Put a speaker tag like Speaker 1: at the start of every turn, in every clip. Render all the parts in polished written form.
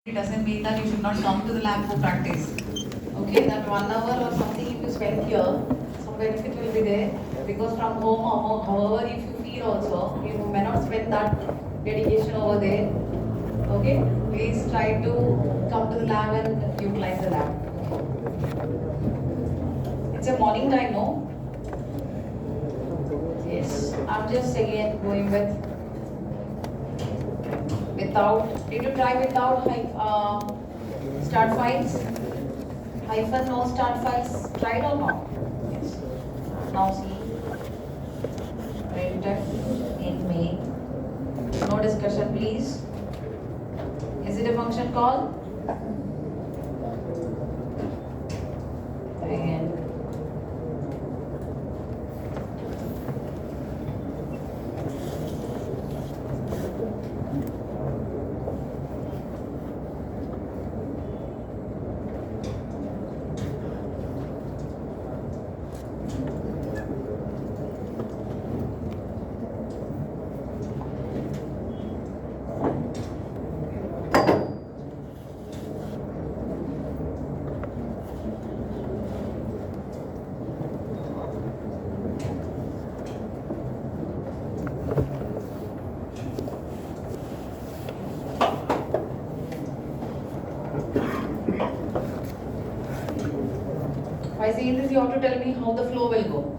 Speaker 1: It doesn't mean that you should not come to the lab for practice. Okay, that 1 hour or something if you spend here, some benefit will be there. Because from home, however, if you feel also, you may not spend that dedication over there. Okay, please try to come to the lab and utilize the lab. It's a morning time, no? Yes, I'm just again going with without. Did you try without start files? Hyphen no start files. Tried or not? Yes. Now see. Printf in main. No discussion, please. Is it a function call? Again. By saying this, you have to tell me how the flow will go.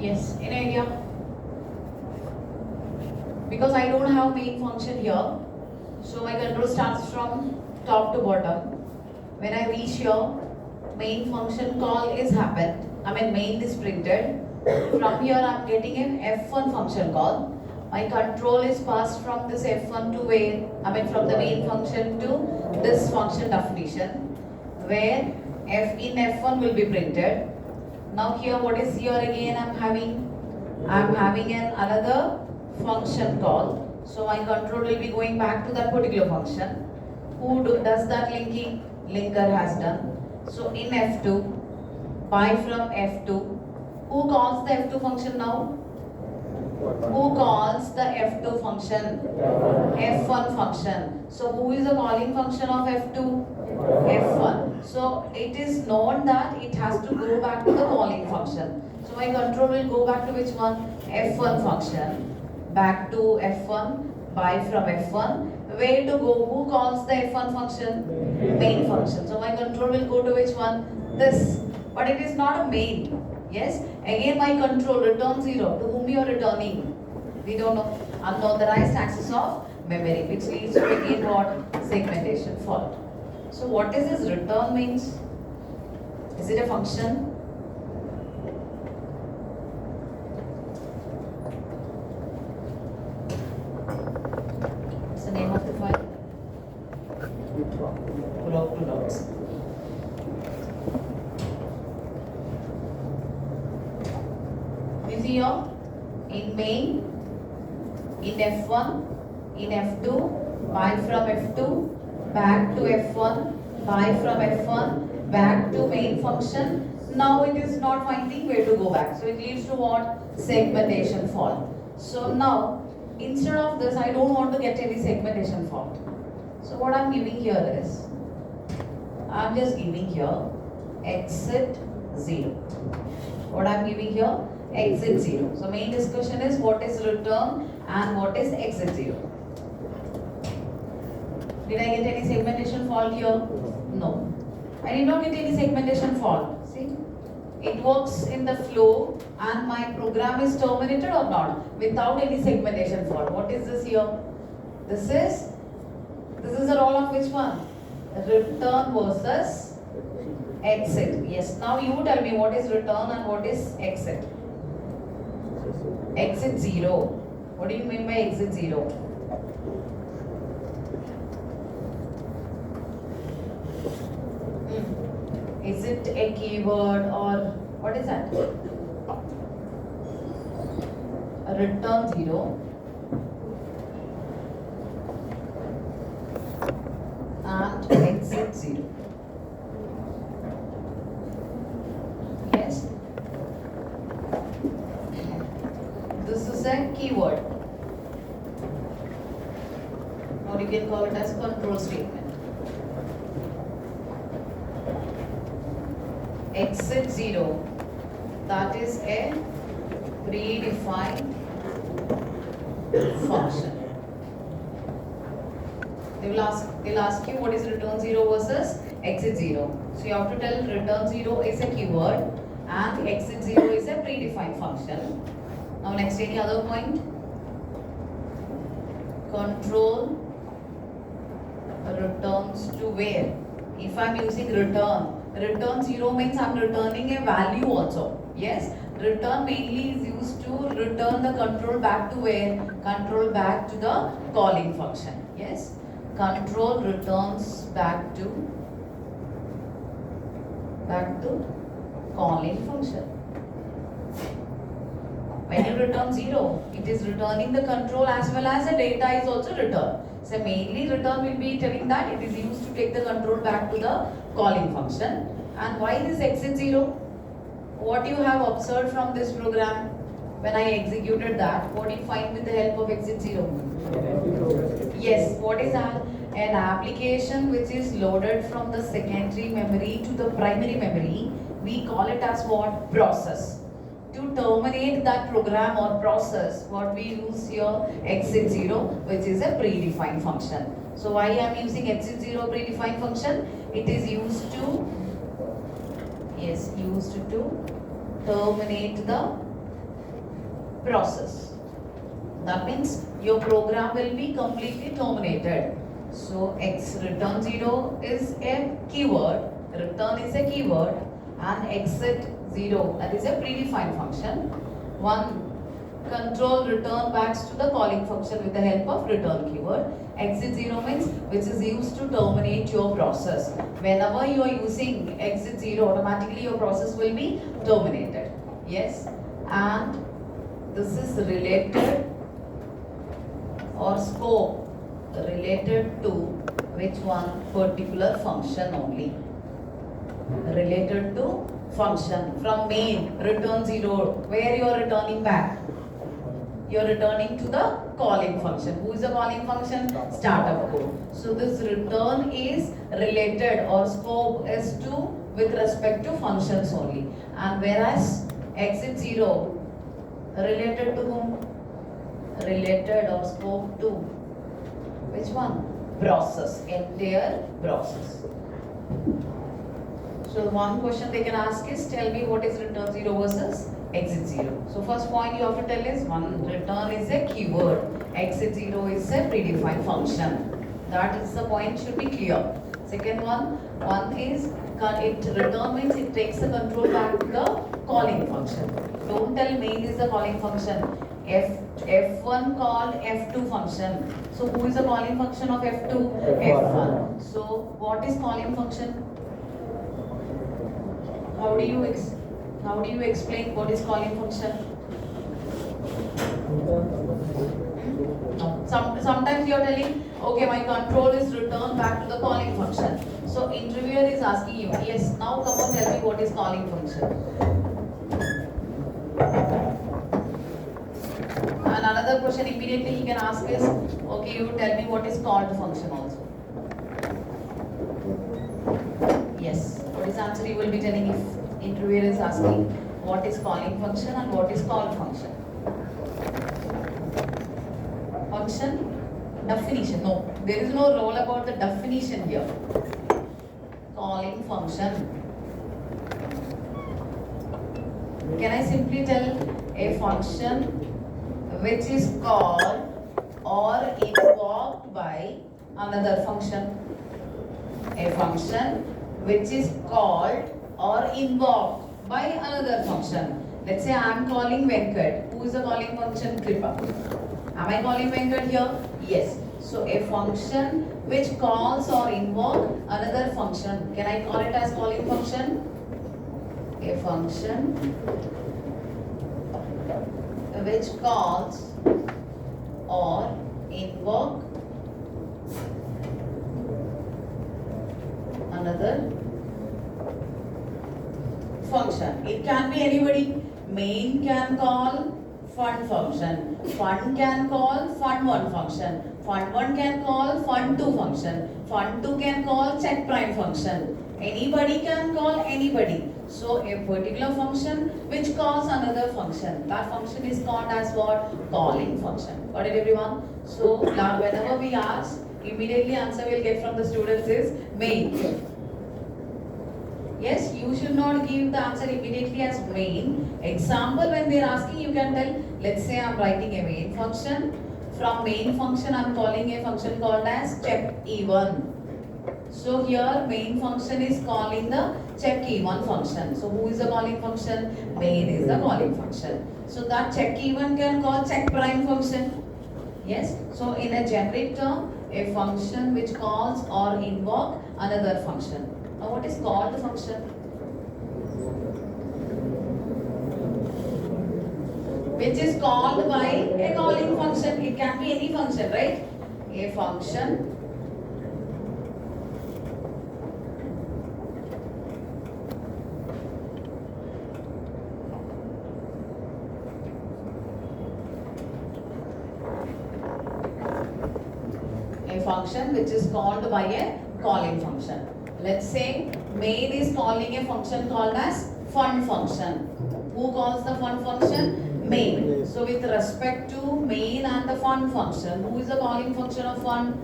Speaker 1: Yes, any idea? Because I don't have main function here, so my control starts from top to bottom. When I reach here, main function call is happened. Main is printed. From here I'm getting an F1 function call. My control is passed from this F1 to where? From the main function to this function definition, where F in F1 will be printed. Now here what is here again I'm having another function call. So my control will be going back to that particular function. Who does that linking? Linker has done. So in F2, by from F2, who calls the F2 function now? Who calls the F2 function? F1 function. So who is the calling function of F2? F1. So it is known that it has to go back to the calling function. So my control will go back to which one? F1 function. Back to F1, by from F1. Where to go? Who calls the F1 function? Main function. So my control will go to which one? This. But it is not a main. Yes? Again my control return 0. To whom you are returning? We don't know. Unauthorized access of memory, which leads to again what? Segmentation fault. So what is this return means? Is it a function? What's the name of the file? Log to logs. You see here, in main, in F1, in F2, by from F2, back to F1, by from F1, back to main function. Now it is not finding where to go back. So it leads to what? Segmentation fault. So now, instead of this, I don't want to get any segmentation fault. So what I'm giving here is, I'm just giving here exit 0. What I'm giving here? Exit 0. So main discussion is what is return and what is exit 0. Did I get any segmentation fault here? No. I did not get any segmentation fault. See? It works in the flow and my program is terminated or not without any segmentation fault. What is this here? This is the role of which one? Return versus exit. Yes. Now you tell me what is return and what is exit. Exit 0. What do you mean by exit 0? it a keyword or what is that? Return 0 and exit 0. Yes. This is a keyword. Or you can call it as control statement. Exit 0, that is a predefined function. They'll ask you what is return 0 versus exit 0. So you have to tell return 0 is a keyword and exit 0 is a predefined function. Now next, any other point? Control returns to where? If I am using return 0 means I am returning a value also. Yes, return mainly is used to return the control back to where? Control back to the calling function. Yes, control returns back to calling function. When you return 0, it is returning the control as well as the data is also returned. So mainly return will be telling that it is used to take the control back to the calling function. And why this exit 0? What you have observed from this program when I executed that? What do you find with the help of exit 0? Yes, what is that? An application which is loaded from the secondary memory to the primary memory, we call it as what? Process. To terminate that program or process, what we use here, exit 0, which is a predefined function. So why I am using exit 0 predefined function? It is used to terminate the process. That means your program will be completely terminated. So return 0 is a keyword, return is a keyword, and exit 0, that is a predefined function. One, control return backs to the calling function with the help of return keyword. Exit 0 means which is used to terminate your process. Whenever you are using exit 0, automatically your process will be terminated. Yes, and this is related or scope related to which one? Particular function only. Related to function. From main, return 0, where you are returning back? You are returning to the calling function. Who is the calling function? Startup code. So this return is related or scope is to with respect to functions only. And whereas exit 0 related to whom? Related or scope to which one? Process. Entire process. So one question they can ask is, tell me what is return 0 versus exit 0. So first point you have to tell is, one, return is a keyword, exit 0 is a predefined function. That is the point, should be clear. Second one is it return means it takes the control back to the calling function. Don't tell main is the calling function. F1 called F2 function. So who is the calling function of F2? F1. So what is calling function? How do you explain what is calling function? No. Sometimes you are telling, okay, my control is returned back to the calling function. So interviewer is asking you, yes, now come on, tell me what is calling function. And another question immediately he can ask is, okay, you tell me what is called function also. Yes, what is the answer you will be telling if interviewer is asking what is calling function and what is called function? Function? Definition. No, there is no role about the definition here. Calling function. Can I simply tell a function which is called or invoked by another function? A function which is called or invoked by another function. Let's say I am calling Venkat. Who is the calling function? Kripa. Am I calling Venkat here? Yes. So a function which calls or invoke another function. Can I call it as calling function? A function which calls or invoke another function. It can be anybody. Main can call fun function. Fun can call fun1 function. Fun1 can call fun2 function. Fun2 can call check prime function. Anybody can call anybody. So a particular function which calls another function. That function is called as what? Calling function. Got it, everyone? So now whenever we ask, immediately answer we'll get from the students is main. Yes, you should not give the answer immediately as main. Example, when they are asking, you can tell, let's say I am writing a main function. From main function, I am calling a function called as check E1. So here, main function is calling the check E1 function. So who is the calling function? Main is the calling function. So that check E1 can call check prime function. Yes. So in a generic term, a function which calls or invoke another function. Now what is called the function? Which is called by a calling function. It can be any function, right? A function which is called by a calling function. Let's say main is calling a function called as fun function. Who calls the fun function? Main. So with respect to main and the fun function, who is the calling function of fun?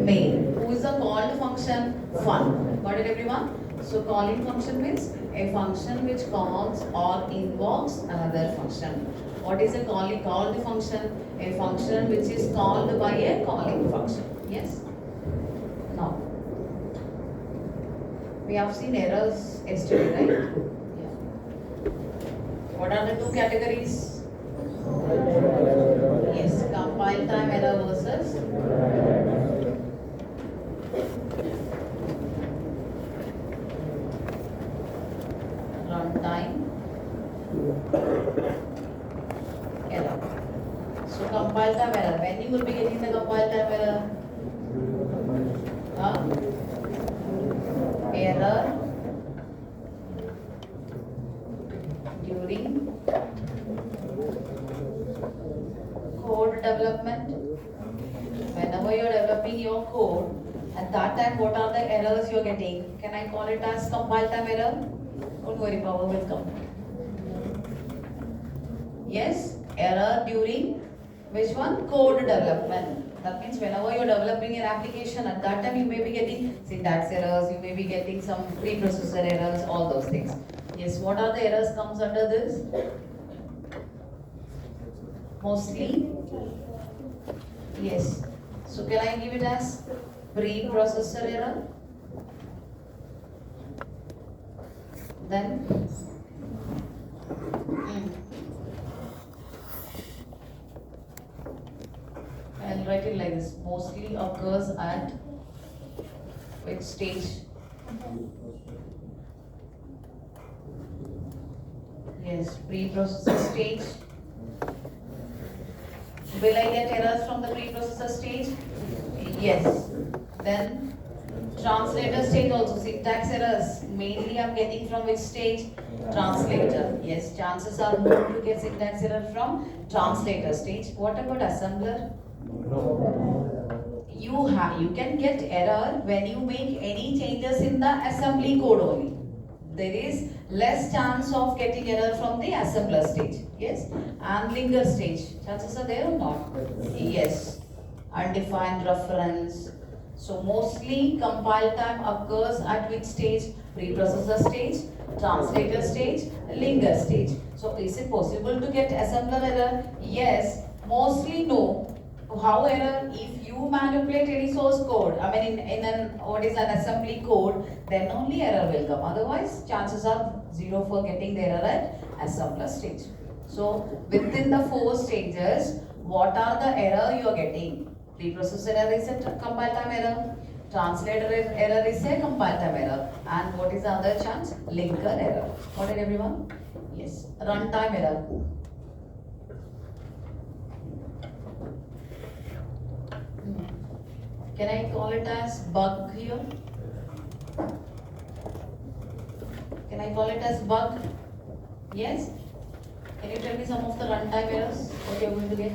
Speaker 1: Main. Who is the called function? Fun. Got it, everyone? So calling function means a function which calls or invokes another function. What is a called function? A function which is called by a calling function. Yes? Now, we have seen errors yesterday, right? Yeah. What are the two categories? Yes, compile time error versus runtime error. So compile time error. When you will be getting the compile time error? Error during code development. Whenever you are developing your code, at that time what are the errors you are getting? Can I call it as compile time error? Don't worry, power will come. Yes, error during which one? Code development. That means whenever you are developing an application, at that time you may be getting syntax errors, you may be getting some preprocessor errors, all those things. Yes, what are the errors comes under this? Mostly, yes. So can I give it as preprocessor error? Then I'll write it like this. Mostly occurs at which stage? Yes, preprocessor stage. Will I get errors from the preprocessor stage? Yes. Then translator stage also, syntax errors. Mainly I'm getting from which stage? Translator. Yes, chances are more to get syntax error from translator stage. What about assembler? You can get error when you make any changes in the assembly code only. There is less chance of getting error from the assembler stage. Yes, and linger stage. Chances are there or not? Yes, undefined reference. So mostly compile time occurs at which stage? Preprocessor stage, translator stage, linger stage. So is it possible to get assembler error? Yes, mostly no. How error? If you manipulate any source code, I mean in an what is an assembly code, then only error will come. Otherwise, chances are zero for getting the error at assembler stage. So within the 4 stages, what are the error you are getting? Preprocessor error is a compile time error. Translator error is a compile time error. And what is the other chance? Linker error. Got it, everyone? Yes. Runtime error. Can I call it as bug here? Can I call it as bug? Yes? Can you tell me some of the runtime errors? What you are going to get?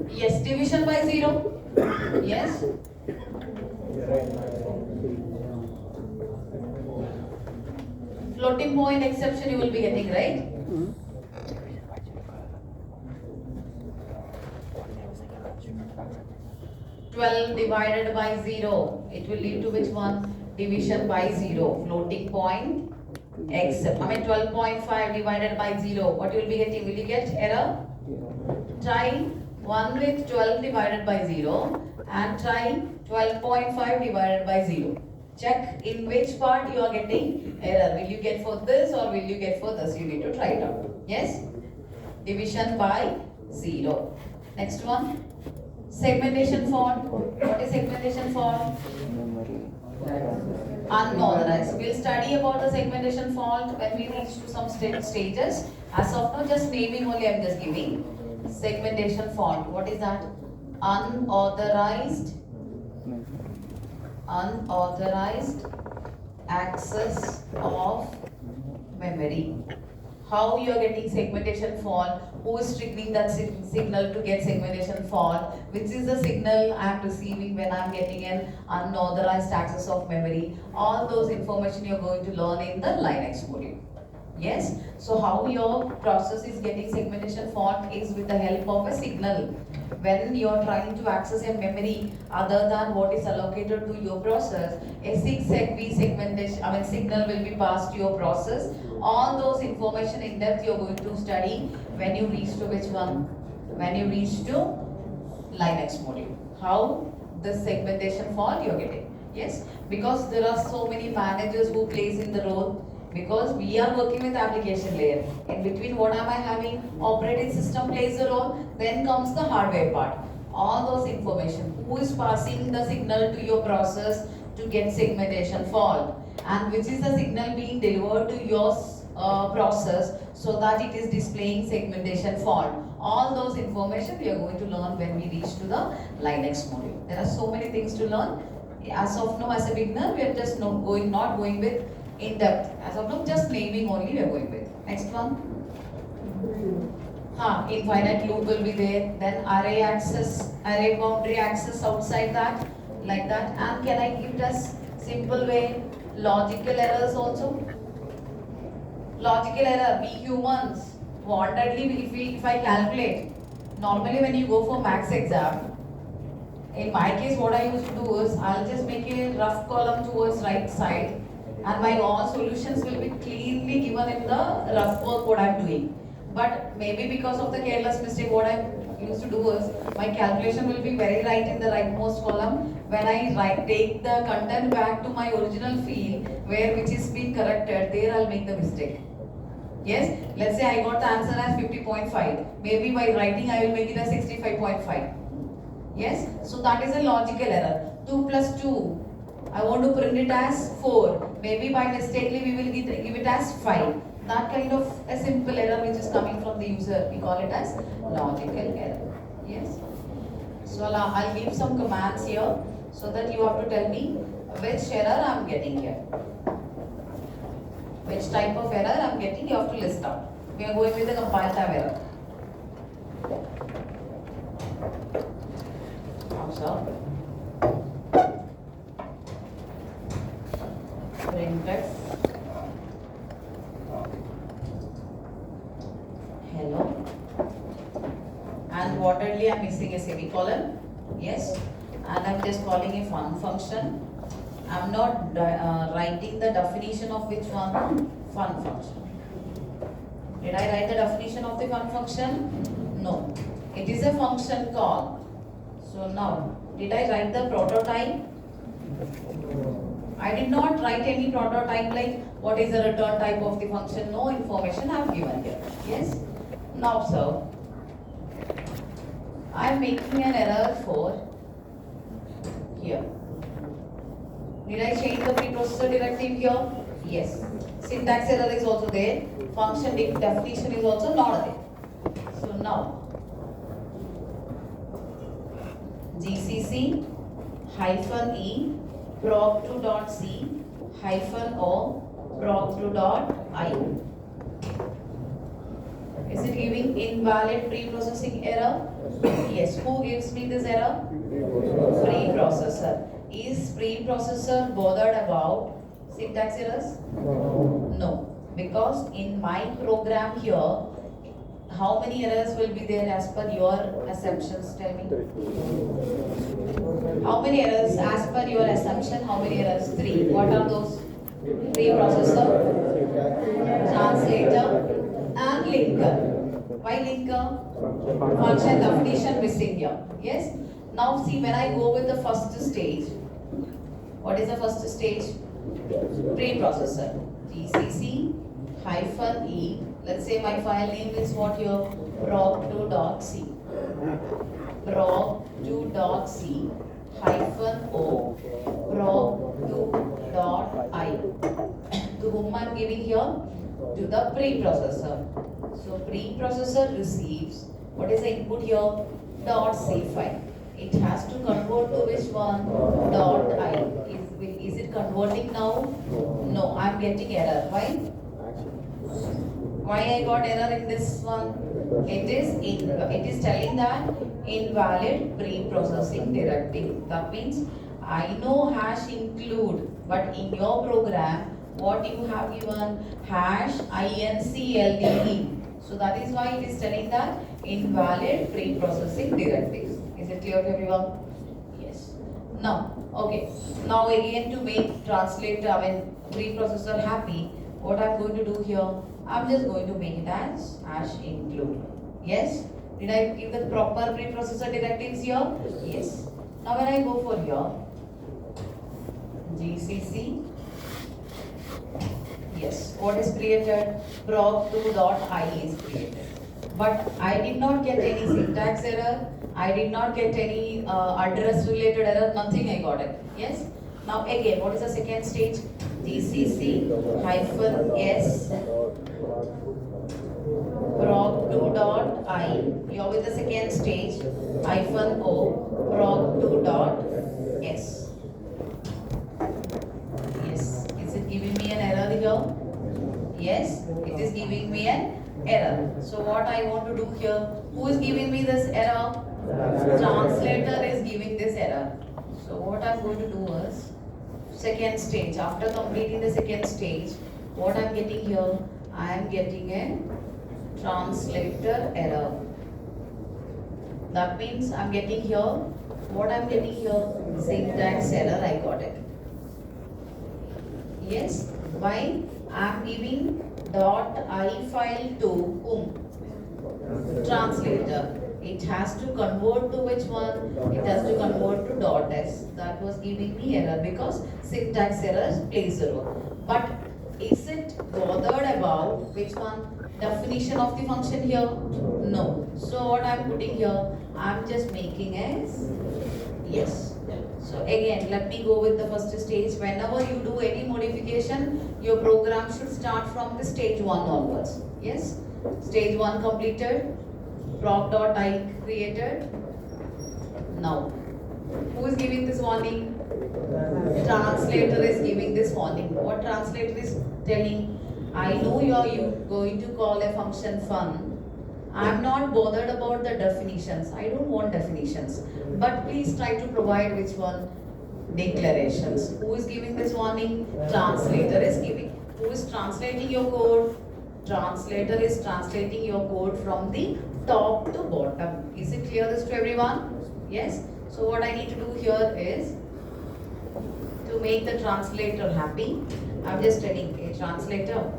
Speaker 1: Yes, division by 0. Yes? Floating point exception you will be getting, right? 12 divided by 0. It will lead to which one? Division by 0. Floating point except. 12.5 divided by 0. What you will be getting? Will you get error? Try 1 with 12 divided by 0 and try 12.5 divided by 0. Check in which part you are getting error. Will you get for this or will you get for this? You need to try it out. Yes? Division by 0. Next one. Segmentation fault. What is segmentation fault? Unauthorized. We'll study about the segmentation fault when we reach to some stages. As of now, just naming only I am just giving. Segmentation fault. What is that? Unauthorized access of memory. How you are getting segmentation fault? Who is triggering that signal to get segmentation fault? Which is the signal I am receiving when I am getting an unauthorized access of memory? All those information you are going to learn in the Linux module. Yes? So how your process is getting segmentation fault is with the help of a signal. When you are trying to access a memory other than what is allocated to your process, a 6-segment segmentation, signal will be passed to your process. All those information in depth you are going to study when you reach to which one? When you reach to Linux module. How the segmentation fault you are getting. Yes? Because there are so many managers who plays in the role. Because we are working with application layer. In between what am I having? Operating system plays a role. Then comes the hardware part. All those information. Who is passing the signal to your process to get segmentation fault? And which is the signal being delivered to your process so that it is displaying segmentation fault. All those information we are going to learn when we reach to the Linux module. There are so many things to learn. As of now, as a beginner, we are just not going with in depth. As of now, just naming only we are going with. Next one. Infinite loop will be there. Then array access, array boundary access outside that, like that. And can I give us simple way? Logical errors also. Logical error, we humans, wantedly if I calculate, normally when you go for max exam, in my case what I used to do is, I'll just make a rough column towards right side and my all solutions will be cleanly given in the rough work what I'm doing. But maybe because of the careless mistake, what I used to do is, my calculation will be very right in the rightmost column. When I take the content back to my original field, which is being corrected, there I'll make the mistake. Yes, let's say I got the answer as 50.5. Maybe by writing I will make it as 65.5. Yes, so that is a logical error. 2 plus 2, I want to print it as 4. Maybe by mistakenly we will give it as 5. That kind of a simple error which is coming from the user, we call it as logical error. Yes. So I'll give some commands here so that you have to tell me which error I'm getting here. Which type of error I'm getting, you have to list out. We are going with the compile time error. So, printf hello, and wordedly I'm missing a semicolon. Yes, and I'm just calling a fun function. I'm not writing the definition of which one? Fun function. Did I write the definition of the fun function? No. It is a function call. So now, did I write the prototype? I did not write any prototype like what is the return type of the function. No information I have given here. Yes? Now observe. I'm making an error for here. Did I change the preprocessor directive here? Yes. Syntax error is also there. Function definition is also not there. So now GCC hyphen E proc2.c hyphen O proc2.i. Is it giving invalid pre-processing error? Yes. Who gives me this error? Preprocessor. Is preprocessor bothered about syntax errors? No. Because in my program here, how many errors will be there as per your assumptions? Tell me. How many errors as per your assumption? How many errors? 3. What are those? Preprocessor, translator, and linker. Why linker? Function definition missing here. Yes. Now see, when I go with the first stage, what is the first stage? Preprocessor. GCC hyphen E. Let's say my file name is what here? proc2.c. proc2.c hyphen O proc2.i. To whom I am giving here? To the preprocessor. So preprocessor receives, what is the input here? .c file. It has to convert to which one? .i. Is it converting now? No, I am getting error. Why? Why I got error in this one? It is telling that invalid pre-processing directive. That means I know hash include, but in your program, what you have given? Hash inclde. So that is why it is telling that invalid pre-processing directives. Is it clear to everyone? Yes. Now, okay. Now again, to make preprocessor happy, what I'm going to do here? I'm just going to make it as hash include. Yes? Did I give the proper preprocessor directives here? Yes. Now when I go for here, GCC, yes, what is created? proc2.i is created. But I did not get any syntax error. I did not get any address related error. Nothing I got it. Yes? Now again, what is the second stage? GCC hyphen S proc2.i. Here with the second stage hyphen O proc2.s. Yes. Is it giving me an error here? Yes, it is giving me an error. So what I want to do here? Who is giving me this error? Translator is giving this error. So what I'm going to do is second stage. After completing the second stage, what I'm getting here? I am getting a translator error. That means I'm getting here. What I'm getting here? Syntax error. I got it. Yes. Why? I'm giving .i file to whom? Translator. It has to convert to which one? It has to convert to .s. That was giving me error because syntax error plays a role. But is it bothered about which one? Definition of the function here? No. So what I'm putting here? I'm just making as yes. So again, let me go with the first stage. Whenever you do any modification, your program should start from the stage 1 onwards. Yes? Stage 1 completed. proc.i created. Now, who is giving this warning? Translator is giving this warning. What translator is telling? I know you are going to call a function fun. I'm not bothered about the definitions. I don't want definitions. But please try to provide which one? Declarations. Who is giving this warning? Translator is giving. Who is translating your code? Translator is translating your code from the top to bottom. Is it clear this to everyone? Yes? So what I need to do here is to make the translator happy. I'm just telling a translator,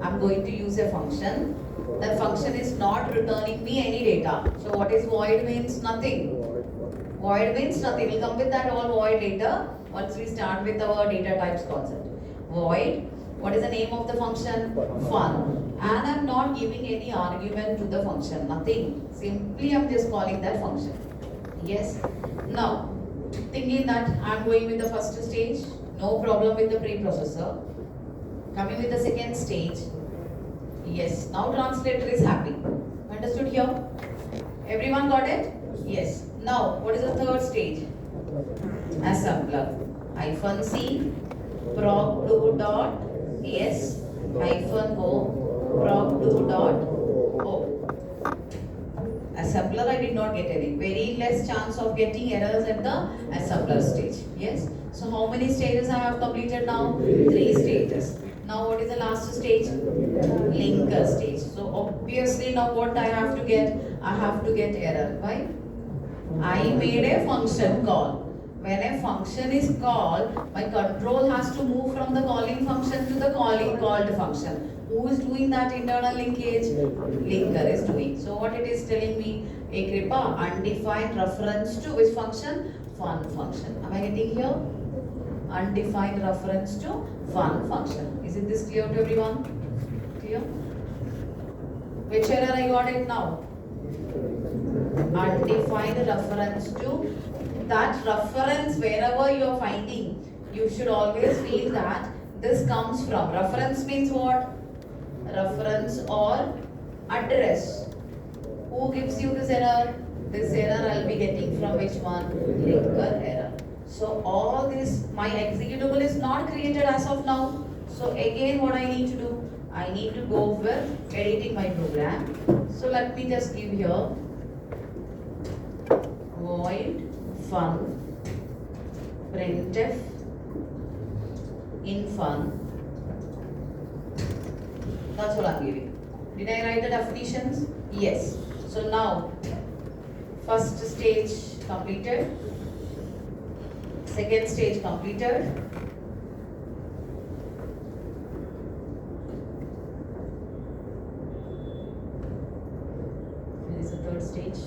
Speaker 1: I'm going to use a function. That function is not returning me any data. So what is void means? Nothing. Void means nothing. We'll come with that all void later once we start with our data types concept. Void. What is the name of the function? Fun. And I'm not giving any argument to the function, nothing. Simply I'm just calling that function. Yes. Now, thinking that I'm going with the first stage, no problem with the preprocessor. Coming with the second stage. Yes. Now translator is happy. Understood here? Everyone got it? Yes. Now, what is the third stage? Assembler. -C proc2 dot s -o proc2 dot o. Assembler, I did not get any. Very less chance of getting errors at the assembler stage. Yes. So how many stages I have completed now? 3 stages. Now what is the last stage? Linker stage. So obviously now what I have to get? I have to get error. Why? I made a function call. When a function is called, my control has to move from the calling function to the calling called function. Who is doing that internal linkage? Linker is doing. So what it is telling me? A Kripa, undefined reference to which function? Fun function. Am I getting here? Undefined reference to fun function. Is it this clear to everyone? Clear? Which error I got it now? Undefined reference to. That reference, wherever you are finding, you should always feel that this comes from. Reference means what? Reference or address. Who gives you this error? This error I'll be getting from which one? Linker error. So all this, my executable is not created as of now. So again what I need to do? I need to go with editing my program. So let me just give here void fun printf in fun. That's all I'm giving. Did I write the definitions? Yes. So now first stage completed, second stage completed, there is a third stage.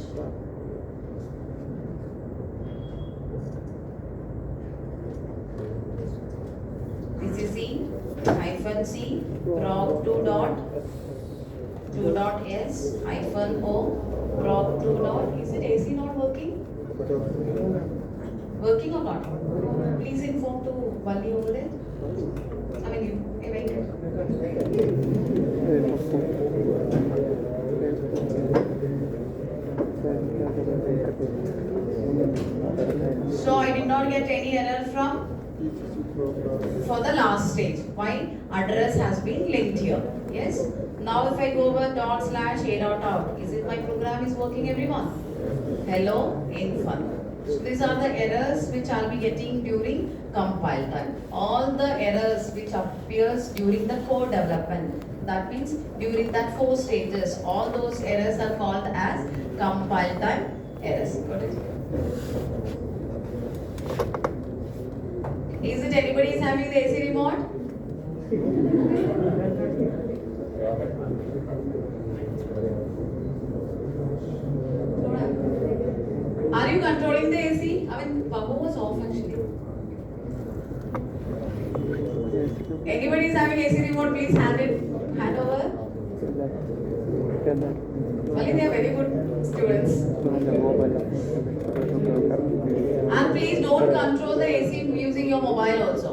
Speaker 1: This is C -C proc2 dot s -o proc2 dot. Is it AC not working? Working or not? Please inform to Valli over there. I mean you. Hey, wait. So I did not get any error from for the last stage. Why? Address has been linked here. Yes. Now if I go over /a.out, is it my program is working, everyone? Hello in fun. So these are the errors which I'll be getting during compile time. All the errors which appears during the code development. That means during that 4 stages, all those errors are called as compile time errors. Got it? Is it anybody is having the AC remote? Are you controlling the AC? I mean, Babu was off actually. Anybody is having AC remote? Please hand over. Only they are very good students. And please don't control the AC using your mobile also.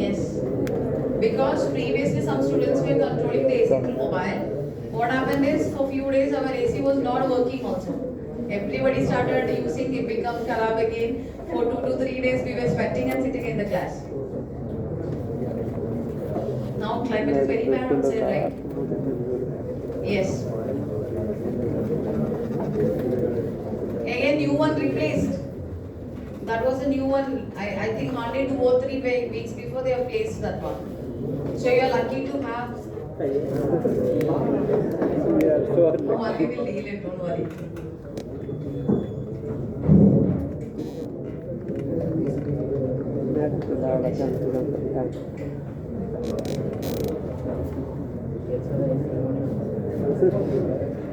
Speaker 1: Yes. Because previously some students were controlling the AC through mobile. What happened is for few days our AC was not working also. Everybody started using it, become kharab again. For 2 to 3 days we were sweating and sitting in the class. Now climate is very bad outside, right? Yes. Again new one replaced. That was a new one. I think hardly 2 or 3 weeks before they have placed that one. So you are lucky to have. No, I will deal it, don't worry.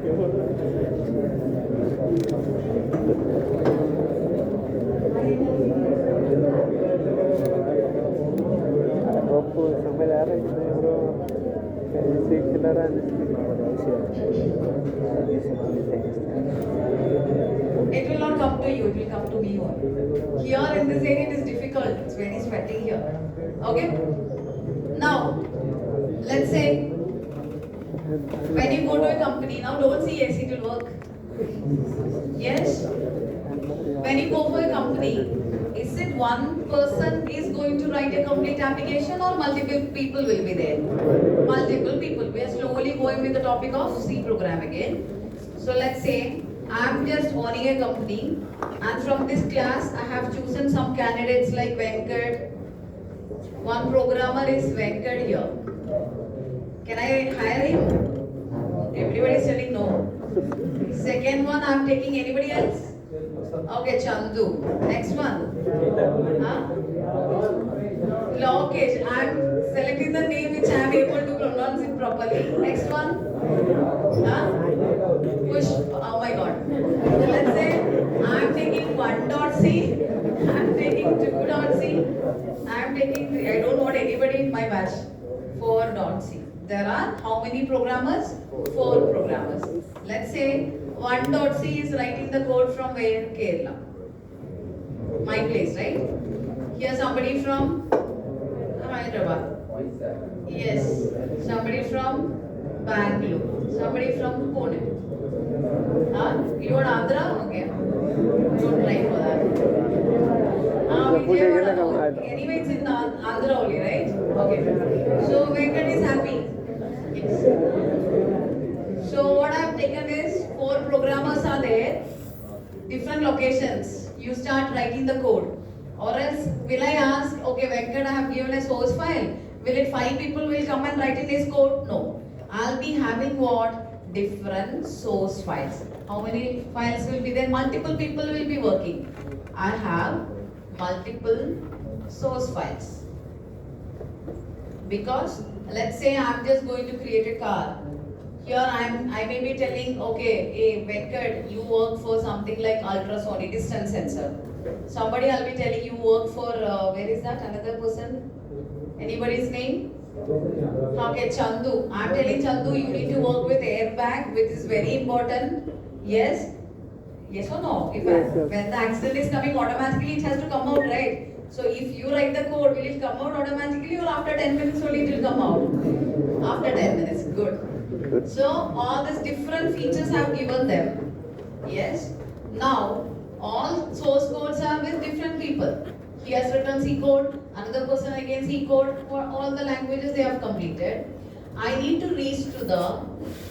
Speaker 2: Eso me da risa, bro. Sí, claro.
Speaker 1: It will not come to you, it will come to me only. Here in this area it is difficult, it's very sweaty here. Okay? Now, let's say when you go to a company, now don't see yes, it will work. Yes? When you go for a company, is it one person is going to write a complete application or multiple people will be there? Multiple people. We are slowly going with the topic of C program again. So let's say I am just owning a company and from this class I have chosen some candidates like Venkat. One programmer is Venkat here. Can I hire him? Everybody is telling no. Second one, I'm taking anybody else? Okay, Chandu. Next one. Huh? Lokesh. I'm selecting the name which I am able to pronounce it properly. Next one. Huh? Push. Oh my god. So let's say I'm taking 1.c. I'm taking 2.c. I'm taking 3. I don't want anybody in my batch. 4.c. There are how many programmers? 4 programmers. Let's say 1.c is writing the code from where? Kerala. My place, right? Here somebody from Hyderabad. Yes. Somebody from Bangalore. Somebody from Pune. You are Andhra? Okay. Don't try for that. Anyway, it's in Andhra only, right? Okay. So Venkat is happy. Yes. So what I have taken is 4 programmers are there, different locations. You start writing the code. Or else will I ask, okay Venkat, I have given a source file. Will it 5 people will come and write in this code? No. I'll be having what? Different source files. How many files will be there? Multiple people will be working. I have multiple source files. Because let's say I'm just going to create a car. Here I may be telling, okay, hey Venkat, you work for something like ultrasonic distance sensor. Somebody I'll be telling you work for, where is that another person? Anybody's name? Okay, Chandu. I'm telling Chandu, you need to work with airbag, which is very important. Yes? Yes or no? If when the accident is coming, automatically it has to come out, right? So if you write the code, will it come out automatically or after 10 minutes only it will come out? After 10 minutes, good. So all these different features I have given them. Yes? Now, all source codes are with different people. He has written C code, another person again C code, for all the languages they have completed. I need to reach to the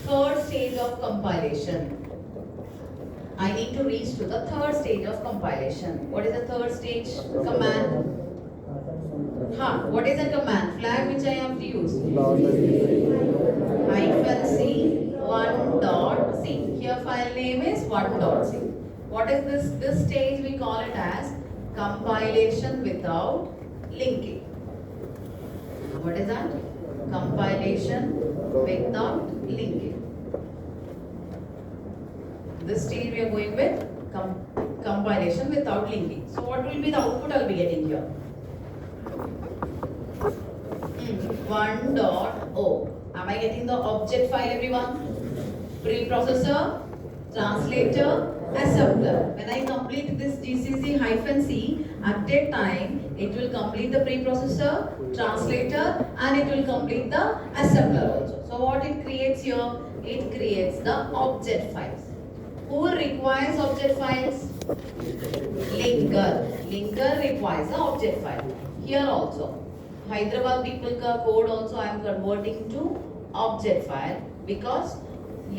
Speaker 1: 3rd stage of compilation. I need to reach to the 3rd stage of compilation. What is the 3rd stage? Command. What is a command? Flag which I have to use. -c 1.c. Here file name is 1.c. What is this? This stage we call it as compilation without linking. What is that? Compilation without linking. This stage we are going with compilation without linking. So what will be the output I'll be getting here? 1.o. Am I getting the object file, everyone? Preprocessor, translator, assembler. When I complete this GCC-C, at that time, it will complete the preprocessor, translator, and it will complete the assembler also. So what it creates here? It creates the object files. Who requires object files? Linker. Linker requires the object file. Here also. Hyderabad people ka code also I am converting to object file because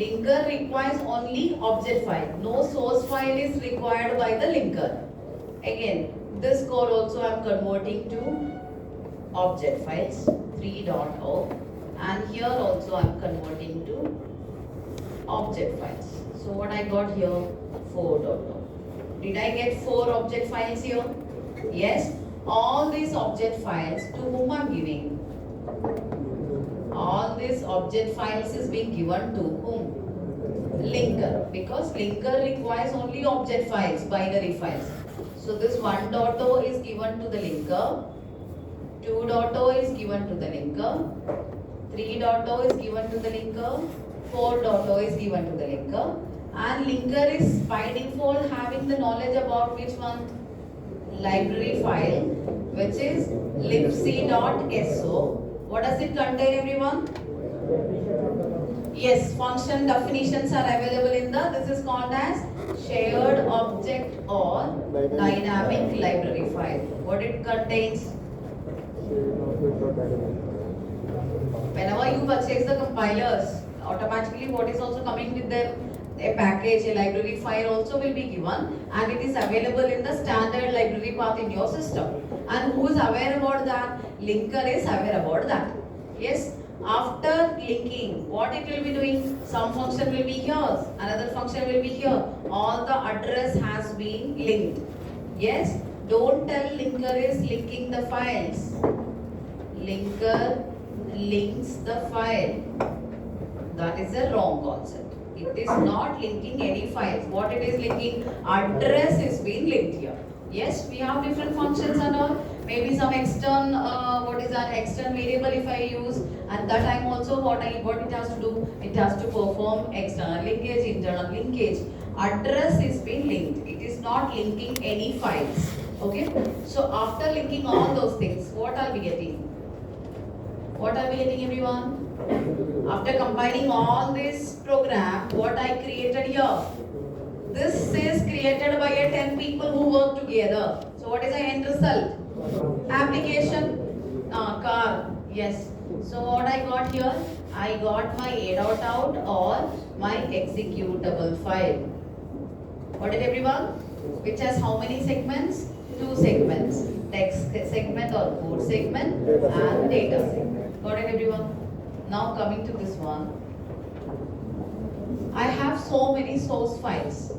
Speaker 1: linker requires only object file. No source file is required by the linker. Again, this code also I am converting to object files 3.0 and here also I am converting to object files. So what I got here? 4.0. Did I get 4 object files here? Yes. All these object files to whom I am giving? All these object files is being given to whom? linker, because linker requires only object files, binary files. So this 1.0 is given to the linker, 2.0 is given to the linker, 3.0 is given to the linker, 4.0 is given to the linker, and linker is by default having the knowledge about which one? Library file, which is libc.so. What does it contain, everyone? Yes, function definitions are available in this is called as shared object or dynamic library file. What it contains? Whenever you purchase the compilers, automatically what is also coming with them? A package, a library file also will be given, and it is available in the standard library path in your system. And who is aware about that? Linker is aware about that. Yes. After linking, what it will be doing? Some function will be here, another function will be here. All the address has been linked. Yes. Don't tell linker is linking the files. Linker links the file. That is a wrong concept. It is not linking any files. What it is linking? Address is being linked here. Yes, we have different functions and all. Maybe some external, what is that? External variable if I use, and that time also what it has to do? It has to perform external linkage, internal linkage. Address is being linked. It is not linking any files. Okay. So after linking all those things, what are we getting? What are we getting, everyone? After combining all this program, what I created here? This is created by 10 people who work together. So what is the end result? Application, car, yes. So what I got here? I got my a.out or my executable file. What is, everyone? Which has how many segments? 2 segments. Text segment or code segment and data segment. Got it, everyone? Now coming to this one. I have so many source files.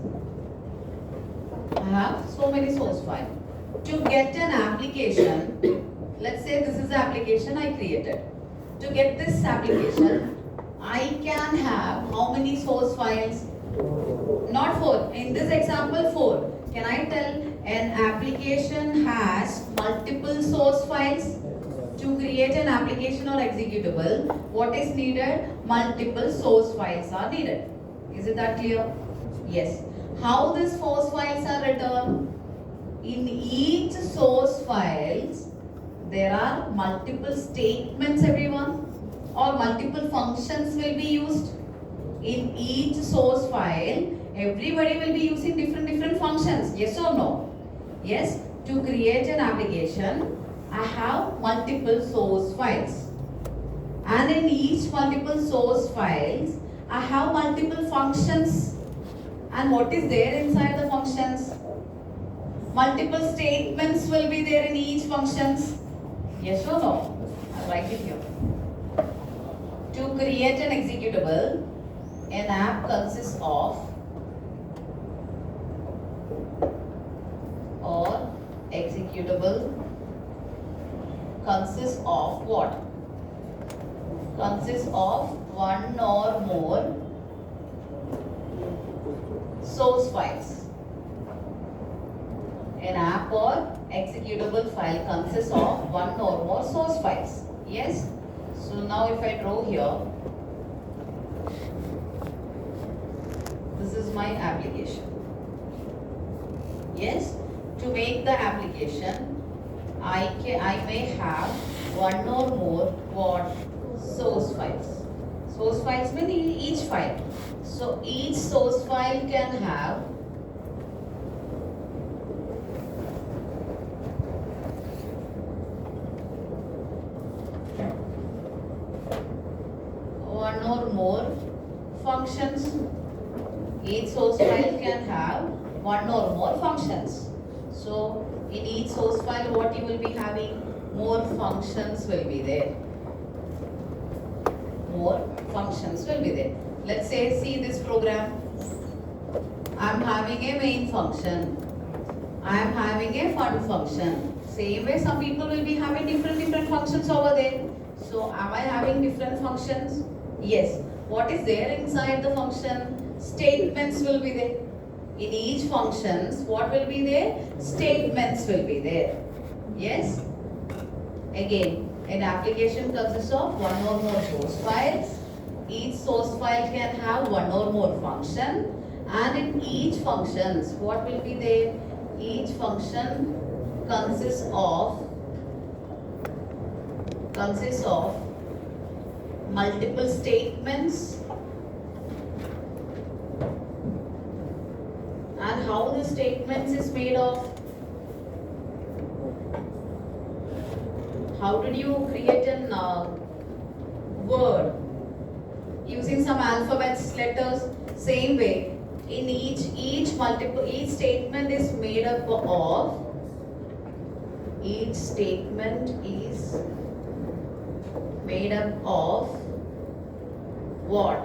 Speaker 1: To get an application, let's say this is the application I created. To get this application, I can have how many source files? Not 4. In this example, 4. Can I tell an application has multiple source files? To create an application or executable, what is needed? Multiple source files are needed. Is it that clear? Yes. How these source files are written? In each source files, there are multiple statements, everyone, or multiple functions will be used. In each source file, everybody will be using different functions. Yes or no? Yes. To create an application, I have multiple source files. And in each multiple source files, I have multiple functions. And what is there inside the functions? Multiple statements will be there in each functions. Yes or no? I'll write it here. To create an executable, an app consists of or executable consists of what? Consists of one or more source files. An app or executable file consists of one or more source files. Yes? So now if I draw here, this is my application. Yes? To make the application, I may have one or more what? Source files. Source files mean each file. So each source file can have one or more functions. Each source file can have one or more functions. So in each source file, what you will be having? More functions will be there. More functions will be there. Let's say, see this program. I am having a main function. I am having a fun function. Same way, some people will be having different functions over there. So am I having different functions? Yes. What is there inside the function? Statements will be there. In each functions, what will be there? Statements will be there. Yes? Again, an application consists of one or more source files. Each source file can have one or more function, and in each functions, what will be there? Each function consists of multiple statements. And how the statements is made of? How did you create an word? Using some alphabets, letters. Same way, in each statement is made up of. Each statement is made up of what?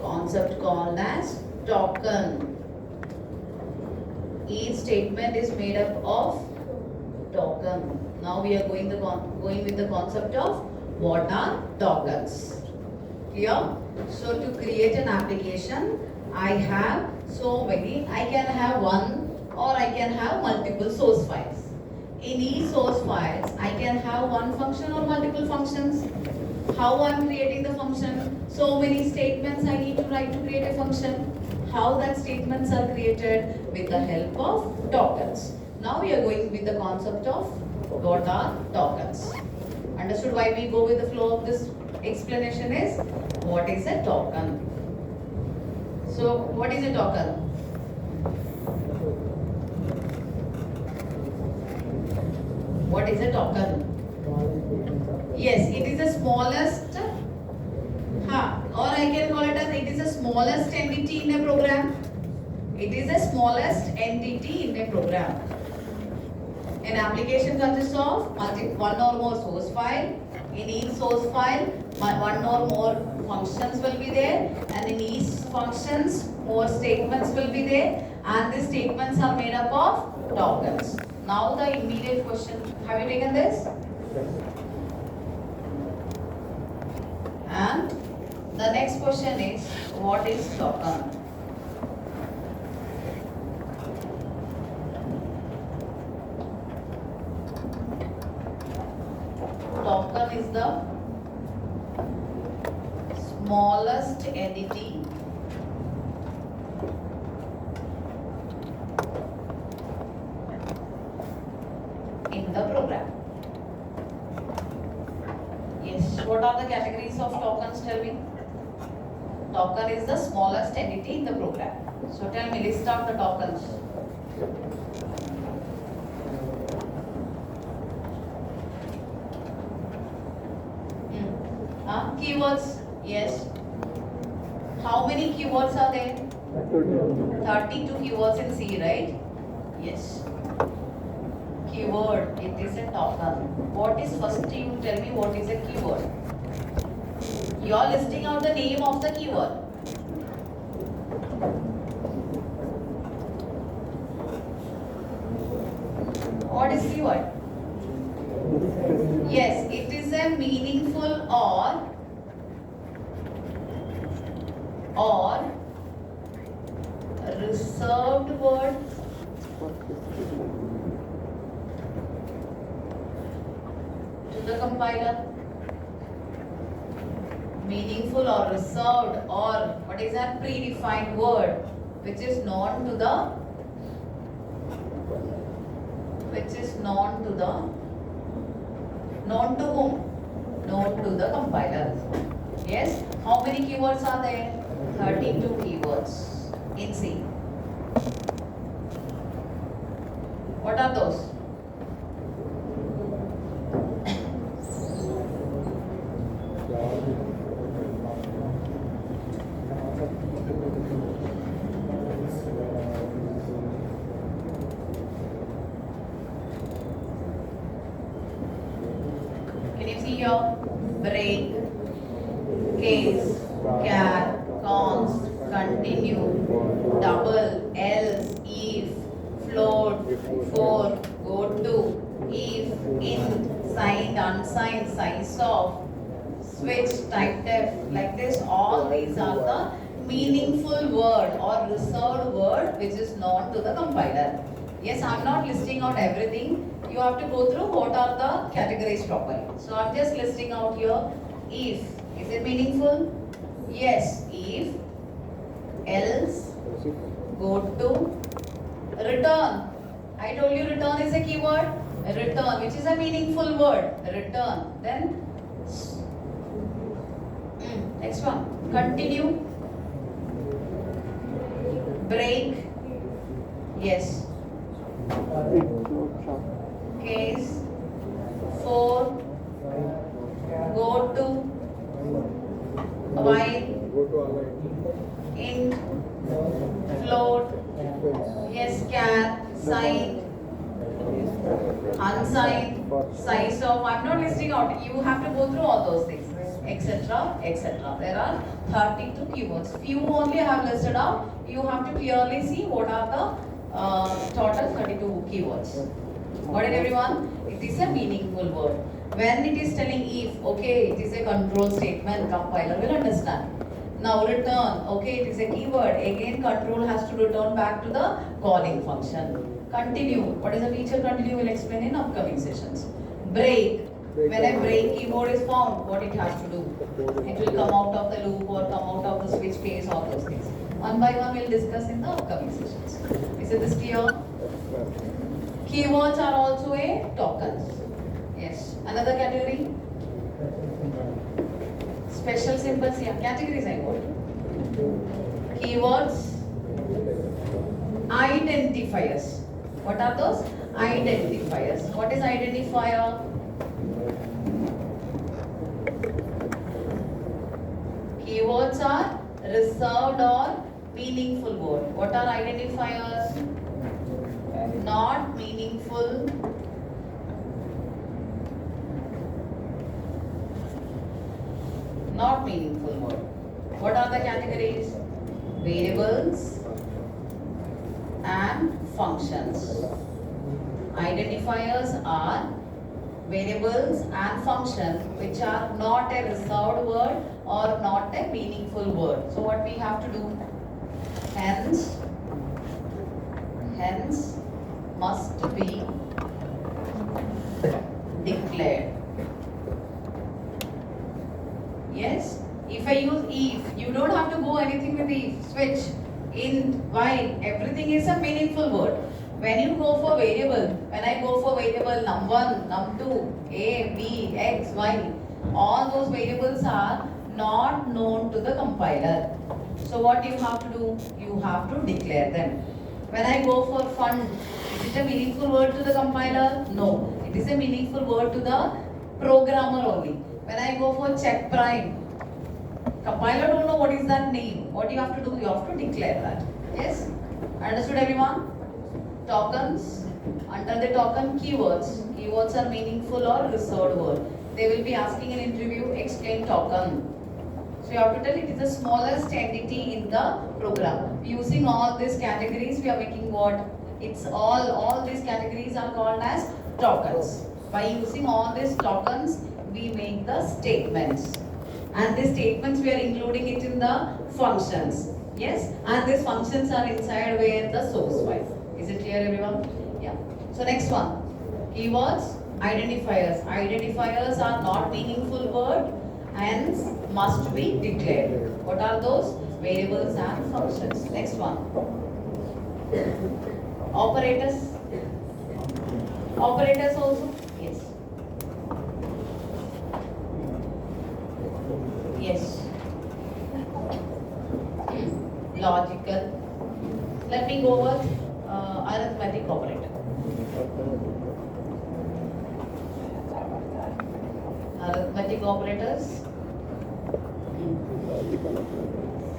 Speaker 1: Concept called as token. Each statement is made up of token. Now we are going with the concept of what are tokens. Clear? So to create an application, I have so many. I can have one or I can have multiple source files. In each source files, I can have one function or multiple functions. How I am creating the function? So many statements I need to write to create a function. How that statements are created? With the help of tokens. Now we are going with the concept of what are tokens. Understood why we go with the flow of this explanation is what is a token. So what is a token? What is a token? Yes, it is the smallest, or I can call it as it is the smallest entity in a program. It is the smallest entity in a program. An application consists of one or more source file. In each source file, one or more functions will be there, and in each functions, more statements will be there, and these statements are made up of tokens. Now the immediate question, have you taken this? And the next question is, what is token? Token is the smallest entity in the program. Yes, what are the categories of tokens? Tell me. Token is the smallest entity in the program. So tell me, list out the tokens. Keywords, yes. How many keywords are there? 32 keywords in C, right? Yes. Keyword, it is a token. What is first? You tell me what is a keyword. You are listing out the name of the keyword. What is keyword? Yes, it is a meaningful or reserved word to the compiler. Meaningful or reserved, or what is that predefined word which is known to whom? Known to the compiler. Yes. How many keywords are there? 32 keywords in C. What are those? Can you see here? Break, case, char, const, continue, double, else, if, float, for, go to, if, int, signed, unsigned, size of, switch, type def, like this. All these are the meaningful word or reserved word which is known to the compiler. Yes, I'm not listing out everything. You have to go through what are the categories properly. So I'm just listing out here. If. Is it meaningful? Yes. If. Else. Go to. Return. I told you return is a keyword. Return, which is a meaningful word. Return. Then. Next one. Continue. Break. Yes. Case. For. Go to. While. Int. Float. Yes. Char. Sign. Unsigned. Size of. I'm not listing out. You have to go through all those things, etc., etc. There are 32 keywords. Few only I have listed out. You have to clearly see what are the total 32 keywords. Got it, everyone? It is a meaningful word. When it is telling if, okay, it is a control statement, compiler will understand. Now return, okay, it is a keyword. Again, control has to return back to the calling function. Continue. What is the feature continue? We'll explain in upcoming sessions. Break. When a break keyword is found, what it has to do? It will come out of the loop or come out of the switch case, all those things. One by one we'll discuss in the upcoming sessions. Is it this clear? Keywords are also a tokens. Yes. Another category? Special symbols, yeah. Categories I got. Keywords. Identifiers. What are those? Identifiers. What is identifier? Keywords are reserved or meaningful word. What are identifiers? Not meaningful. Not meaningful word. What are the categories? Variables and functions. Identifiers are variables and functions which are not a reserved word or not a meaningful word. So what we have to do? Hence must be declared. Yes? If I use if, you don't have to go anything with if, switch, int, while, everything is a meaningful word. When you go for variable, when I go for variable num1, num2, a, b, x, y, all those variables are not known to the compiler. So what you have to do? You have to declare them. When I go for fund, is it a meaningful word to the compiler? No. It is a meaningful word to the programmer only. When I go for check prime, compiler don't know what is that name. What you have to do? You have to declare that. Yes? Understood, everyone? Tokens. Under the token, keywords. Keywords are meaningful or reserved word. They will be asking in interview, explain token. So you have to tell it is the smallest entity in the program. Using all these categories, we are making what? It's all these categories are called as tokens. By using all these tokens, we make the statements. And these statements, we are including it in the functions. Yes? And these functions are inside where the source file. Is it clear, everyone? Yeah. So next one. Keywords, identifiers. Identifiers are not meaningful word, hence must be declared. What are those? Variables and functions. Next one. Operators. Operators also. Yes. Yes. Logical. Let me go over arithmetic operator. Arithmetic operators.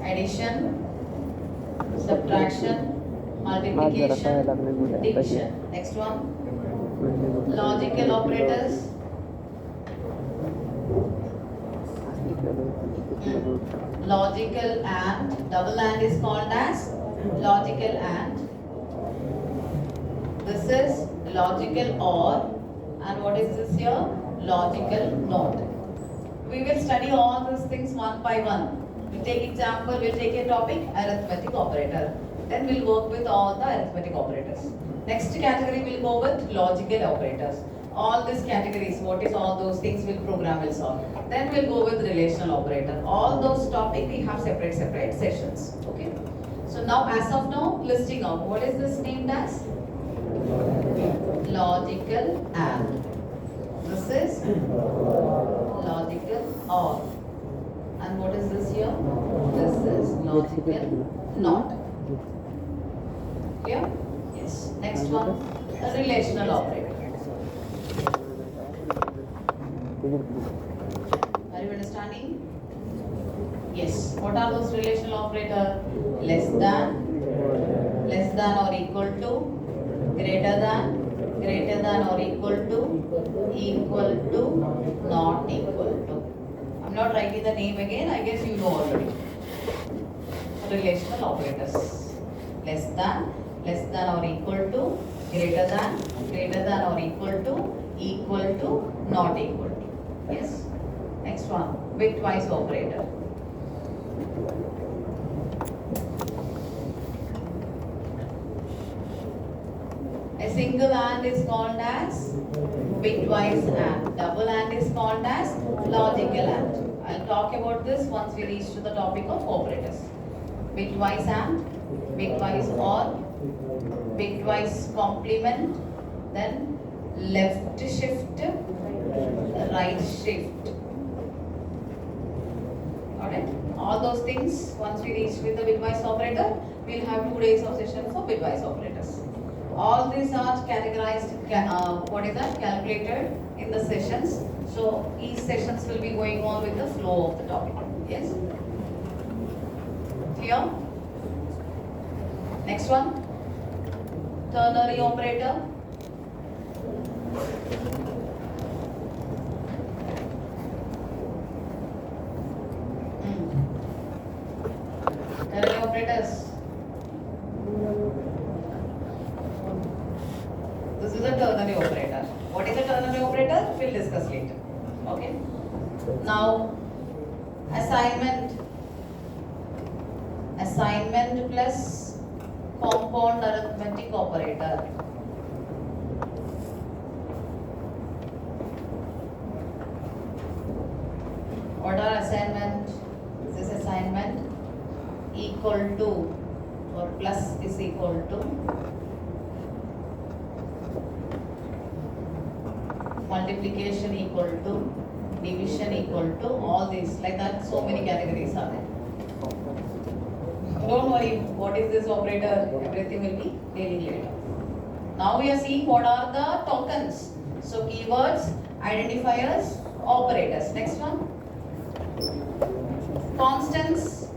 Speaker 1: Addition, subtraction, multiplication, division. Next one. Logical operators. Logical and, double and is called as logical and. This is logical or, and what is this here? Logical not. We will study all these things one by one. We'll take example, we'll take a topic, arithmetic operator. Then we'll work with all the arithmetic operators. Next category we'll go with logical operators. All these categories, what is all those things will program will solve. Then we'll go with relational operator. All those topic we have separate sessions. Okay. So now as of now, listing out. What is this named as? Logical AND. This is logical OR. And what is this here? This is logical NOT. Clear? Yes. Next one, a relational operator. Are you understanding? Yes. What are those relational operator? Less than or equal to, greater than or equal to, not equal to. I'm not writing the name again, I guess you know already. Relational operators. Less than or equal to, greater than or equal to, not equal to. Yes. Next one, bitwise operator. A single AND is called as bitwise AND. Double AND is called as logical AND. I'll talk about this once we reach to the topic of operators. Bitwise AND, bitwise OR, bitwise complement, then left shift, right shift. Alright? All those things, once we reach with the bitwise operator, we'll have 2 days of session for bitwise operators. All these are categorized, calculated in the sessions. So each sessions will be going on with the flow of the topic. Yes? Clear? Next one, ternary operator. Ternary operators. This is a ternary operator. What is a ternary operator? We'll discuss later. Okay. Now, assignment plus compound arithmetic operator. What are assignment? This is assignment equal to or plus is equal to multiplication equal to, division equal to, all these like that. So many categories are there. Don't worry, what is this operator? Everything will be dealing later. Now we are seeing what are the tokens. So keywords, identifiers, operators. Next one. Constants.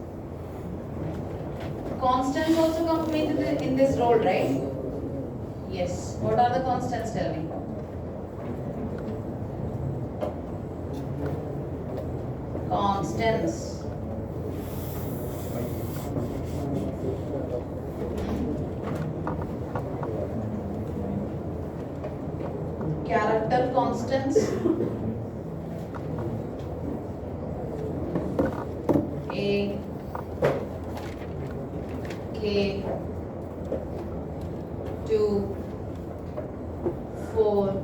Speaker 1: Constants also come in this role, right? Yes. What are the constants? Tell me. Constants. Character constants. A, K, 2, 4.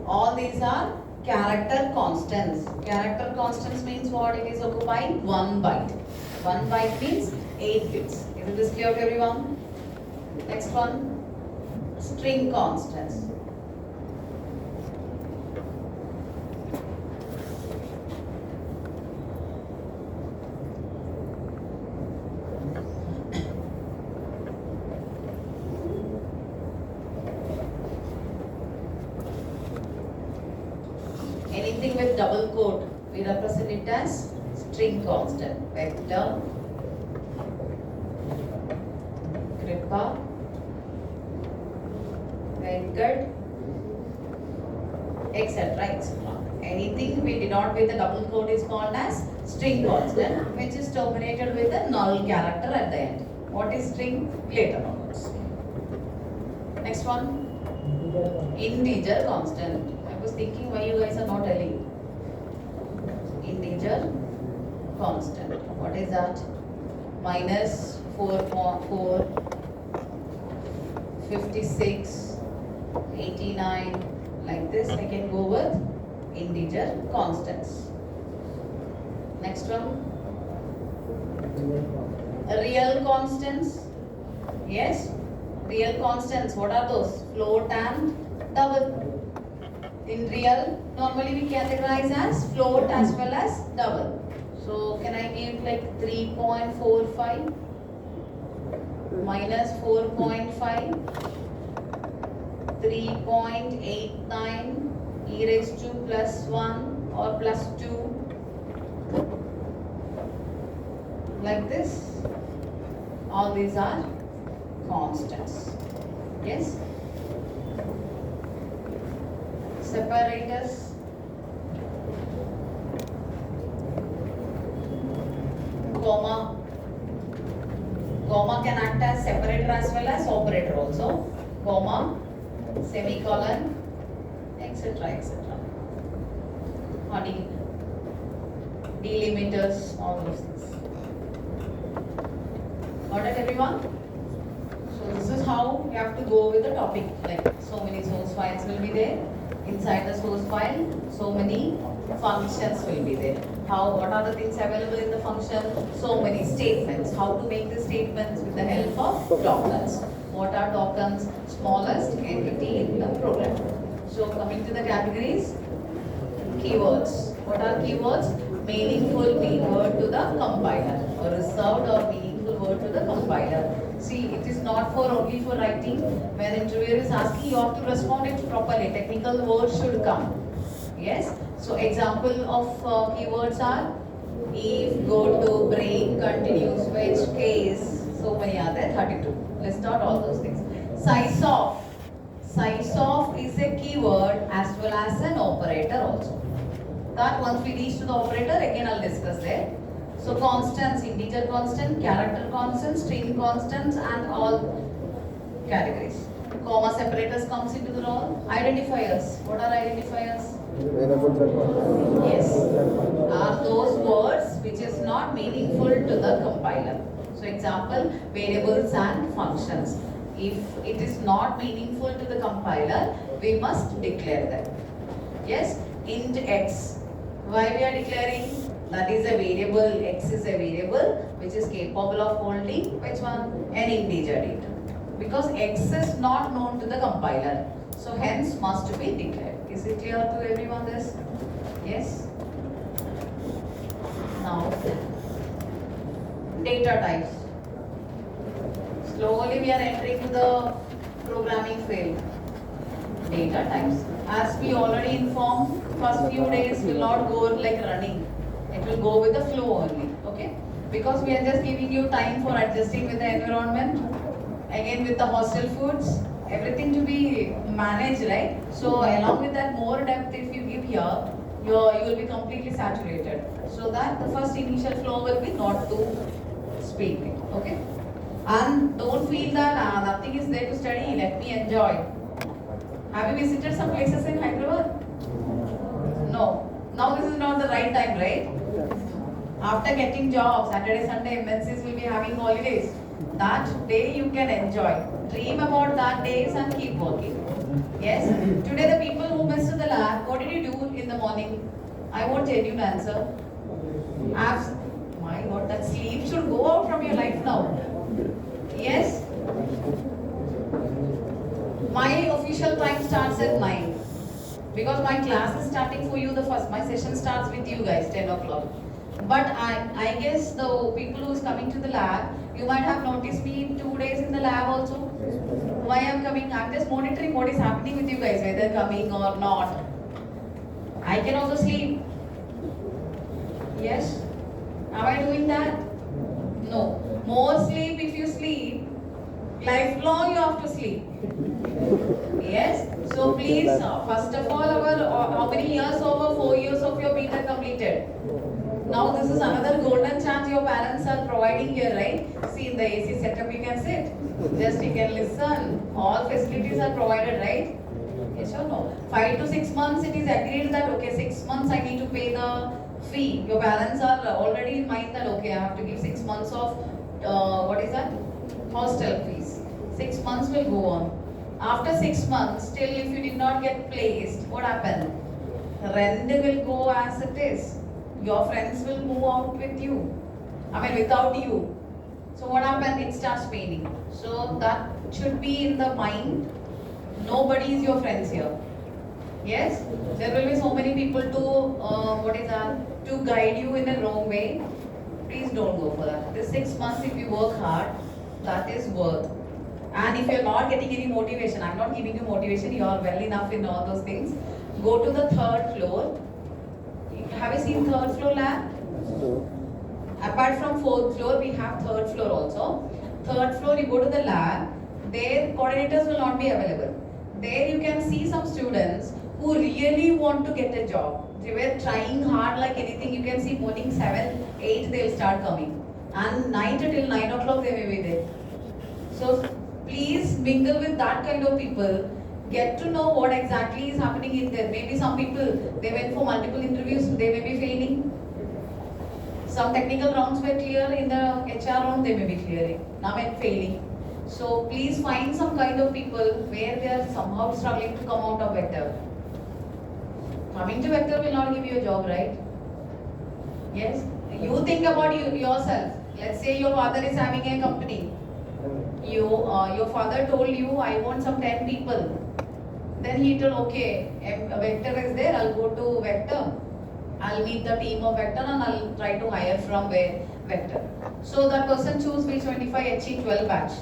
Speaker 1: All these are character constants. Character constants means what? It is occupying 1 byte. 1 byte means 8 bits. Is this clear to everyone? Next one, string constants. Anything with double quote, we represent it as string constant. Vector, Kripa, Venkat, etc. etc. Anything we denote with a double quote is called as string constant, which is terminated with a null character at the end. What is string? Later onwards. Next one, integer constant. I was thinking why you guys are not telling. Integer integer constant. What is that? Minus 4.4, 56, 89, like this. I can go with integer constants. Next one. Real constants. Yes. Real constants. What are those? Float and double. In real, normally we categorize as float as well as double. So can I give like 3.45 minus 4.5, 3.89 e raised to plus 1 or plus 2, like this. All these are constants. Yes? Separators. Comma. Comma can act as separator as well as operator also. Comma, semicolon, etc. etc. Or delimiters, all those things. Got it, everyone? So this is how you have to go with the topic. Like so many source files will be there. Inside the source file, so many functions will be there. What are the things available in the function? So many statements. How to make the statements with the help of tokens. What are tokens? Smallest entity in the program. So coming to the categories, keywords. What are keywords? Meaningful word to the compiler, or reserved or meaningful word to the compiler. See, it is not for only for writing. When interviewer is asking, you have to respond it properly. Technical words should come. Yes. So example of keywords are if, go to, break, continuous, which, case. So many are there. 32. List out all those things. Size of. Size of is a keyword as well as an operator also. That once we reach to the operator, again I'll discuss there. So constants, integer constant, character constant, string constants, and all categories. Comma separators comes into the role. Identifiers. What are identifiers? Yes. Are those words which is not meaningful to the compiler. So example, variables and functions. If it is not meaningful to the compiler, we must declare them. Yes. Int x. Why we are declaring? That is a variable, x is a variable which is capable of holding which one? An integer data. Because x is not known to the compiler. So hence must be declared. Is it clear to everyone this? Yes? Now, data types. Slowly we are entering to the programming field. Data types. As we already informed, first few days will not go like running. It will go with the flow only. Okay? Because we are just giving you time for adjusting with the environment. Again with the hostel foods. Everything to be managed, right? So along with that more depth if you give here, you will be completely saturated. So that the first initial flow will be not to speak. Okay? And don't feel that nothing is there to study, let me enjoy. Have you visited some places in Hyderabad? No. Now this is not the right time, right? After getting jobs, Saturday, Sunday, MNCs will be having holidays. That day you can enjoy. Dream about that days and keep working. Yes? Today the people who missed the lab, what did you do in the morning? I want genuine answer. My God, that sleep should go out from your life now. Yes? My official time starts at 9. Because my class is starting for you the first. My session starts with you guys, 10 o'clock. But I guess the people who is coming to the lab, you might have noticed me 2 days in the lab also. Why I'm coming? I'm just monitoring what is happening with you guys, whether coming or not. I can also sleep. Yes? Am I doing that? No. More sleep if you sleep. Lifelong you have to sleep. Yes? So please, first of all, how many years over? 4 years of your BTech completed. Now this is another golden chance your parents are providing here, right? See, in the AC setup you can sit. Just you can listen. All facilities are provided, right? Yes or no? 5 to 6 months it is agreed that okay, 6 months I need to pay the fee. Your parents are already in mind that okay, I have to give 6 months of what is that? Hostel fees. 6 months will go on. After 6 months, still if you did not get placed, what happened? Rent will go as it is. Your friends will move out with you. I mean without you. So what happened? It starts paining. So that should be in the mind. Nobody is your friends here. Yes, there will be so many people to what is that? To guide you in a wrong way. Please don't go for that. This 6 months, if you work hard, that is worth. And if you're not getting any motivation, I'm not giving you motivation. You are well enough in all those things. Go to the 3rd floor. Have you seen 3rd floor lab? Apart from 4th floor, we have 3rd floor also. 3rd floor, you go to the lab. There, coordinators will not be available. There you can see some students who really want to get a job. They were trying hard like anything. You can see morning 7, 8 they will start coming. And night till 9 o'clock they may be there. So please mingle with that kind of people. Get to know what exactly is happening in there. Maybe some people, they went for multiple interviews, they may be failing. Some technical rounds were clear, in the HR round they may be clearing. Now I'm failing. So please find some kind of people where they are somehow struggling to come out of vector. Coming to vector will not give you a job, right? Yes? You think about yourself. Let's say your father is having a company. Your father told you, I want some 10 people. Then he told, okay, a vector is there, I'll go to vector. I'll meet the team of vector and I'll try to hire from vector. So that person choose V25 HE12 batch.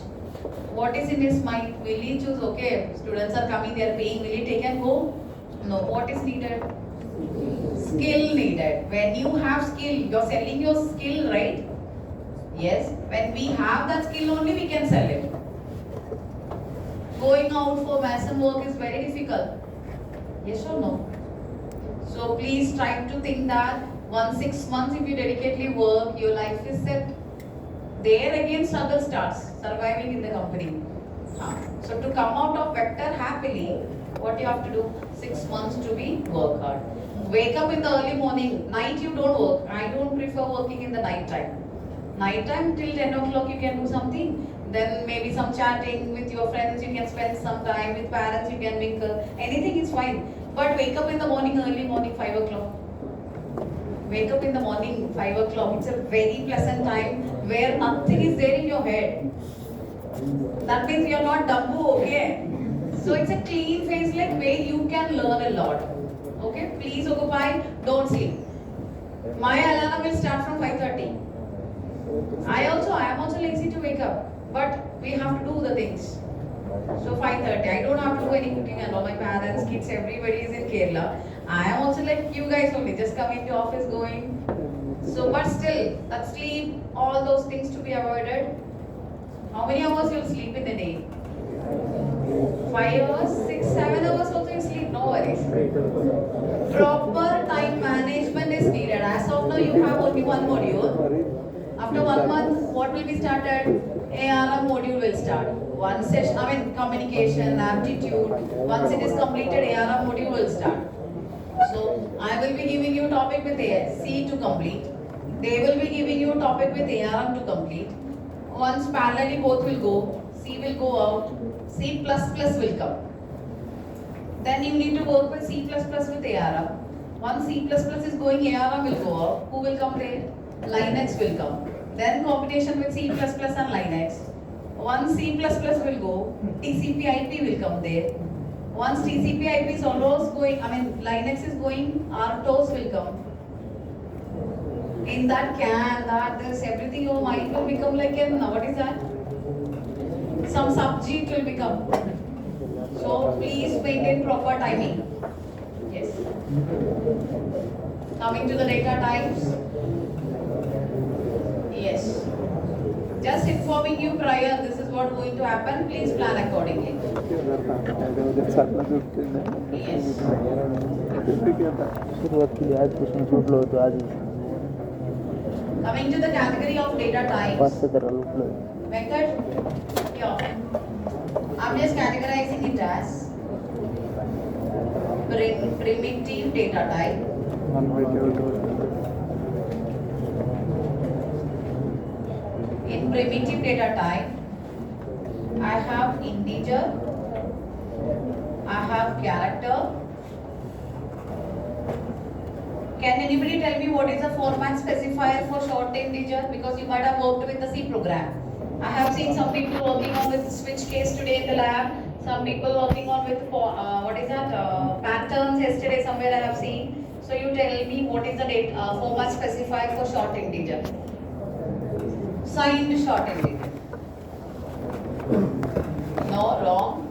Speaker 1: What is in his mind? Will he choose, okay, students are coming, they are paying, will he take and go? No, what is needed? Skill needed. When you have skill, you're selling your skill, right? Yes, when we have that skill only, we can sell it. Going out for mason work is very difficult. Yes or no? So please try to think that 6 months if you dedicatedly work, your life is set. There again struggle starts, surviving in the company. So to come out of vector happily, what you have to do? 6 months to be work hard. Wake up in the early morning. Night you don't work. I don't prefer working in the night time. Night time till 10 o'clock you can do something. Then maybe some chatting with your friends, you can spend some time with parents, you can mingle. Anything is fine. But wake up in the morning, early morning, 5 o'clock. Wake up in the morning, 5 o'clock. It's a very pleasant time where nothing is there in your head. That means you're not dumbo, okay? So it's a clean phase like where you can learn a lot. Okay? Please occupy, don't sleep. My alarm will start from 5:30. I am also lazy to wake up. But we have to do the things. So 5:30, I don't have to do any cooking and all. My parents, kids, everybody is in Kerala. I am also like you guys only, just coming to office, going. So, but still, that sleep, all those things to be avoided. How many hours you'll sleep in a day? 5 hours, 6, 7 hours also you sleep, no worries. Proper time management is needed. As of now, you have only one module. After 1 month, what will be started? ARM module will start. One session, communication, aptitude. Once it is completed, ARM module will start. So, I will be giving you topic with C to complete. They will be giving you topic with ARM to complete. Once parallelly both will go, C will go out, C++ will come. Then you need to work with C++ with ARM. Once C++ is going, ARM will go out. Who will come there? Linux will come. Then combination with C++ and Linux. Once C++ will go, TCP/IP will come there. Once TCP/IP is almost going, Linux is going, RTOS will come. In that this, everything your mind will become like what is that? Some subject will become. So please maintain proper timing. Yes. Coming to the data types. Yes. Just informing you prior, this is what going to happen. Please plan accordingly. Yes. Coming to the category of data types. Venkat, yeah. I'm just categorizing it as primitive data type. primitive data type, I have integer, I have character. Can anybody tell me what is the format specifier for short integer? Because you might have worked with the C program. I have seen some people working on with switch case today in the lab. Some people working on with patterns yesterday somewhere I have seen. So you tell me what is the format specifier for short integer? Signed short integer. No, wrong.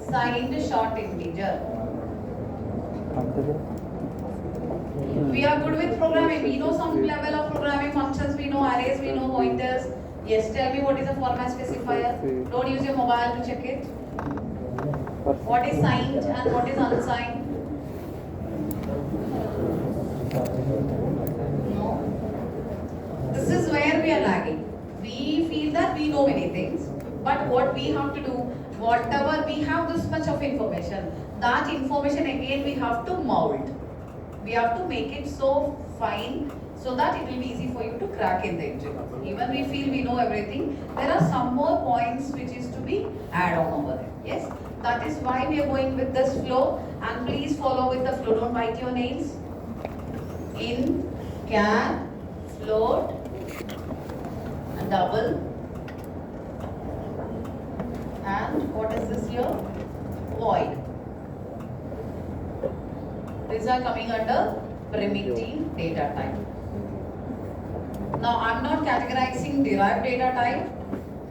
Speaker 1: Signed short integer. We are good with programming. We know some level of programming functions. We know arrays. We know pointers. Yes, tell me what is the format specifier. Don't use your mobile to check it. What is signed and what is unsigned? No. This is where we are lagging. We feel that we know many things, but what we have to do, whatever we have this much of information, that information again we have to mold. We have to make it so fine so that it will be easy for you to crack in the interview. Even we feel we know everything, there are some more points which is to be add on over there. Yes, that is why we are going with this flow, and please follow with the flow. Don't bite your nails. In, can, float, and double, and what is this here? Void. These are coming under primitive data type. Now I am not categorizing derived data type.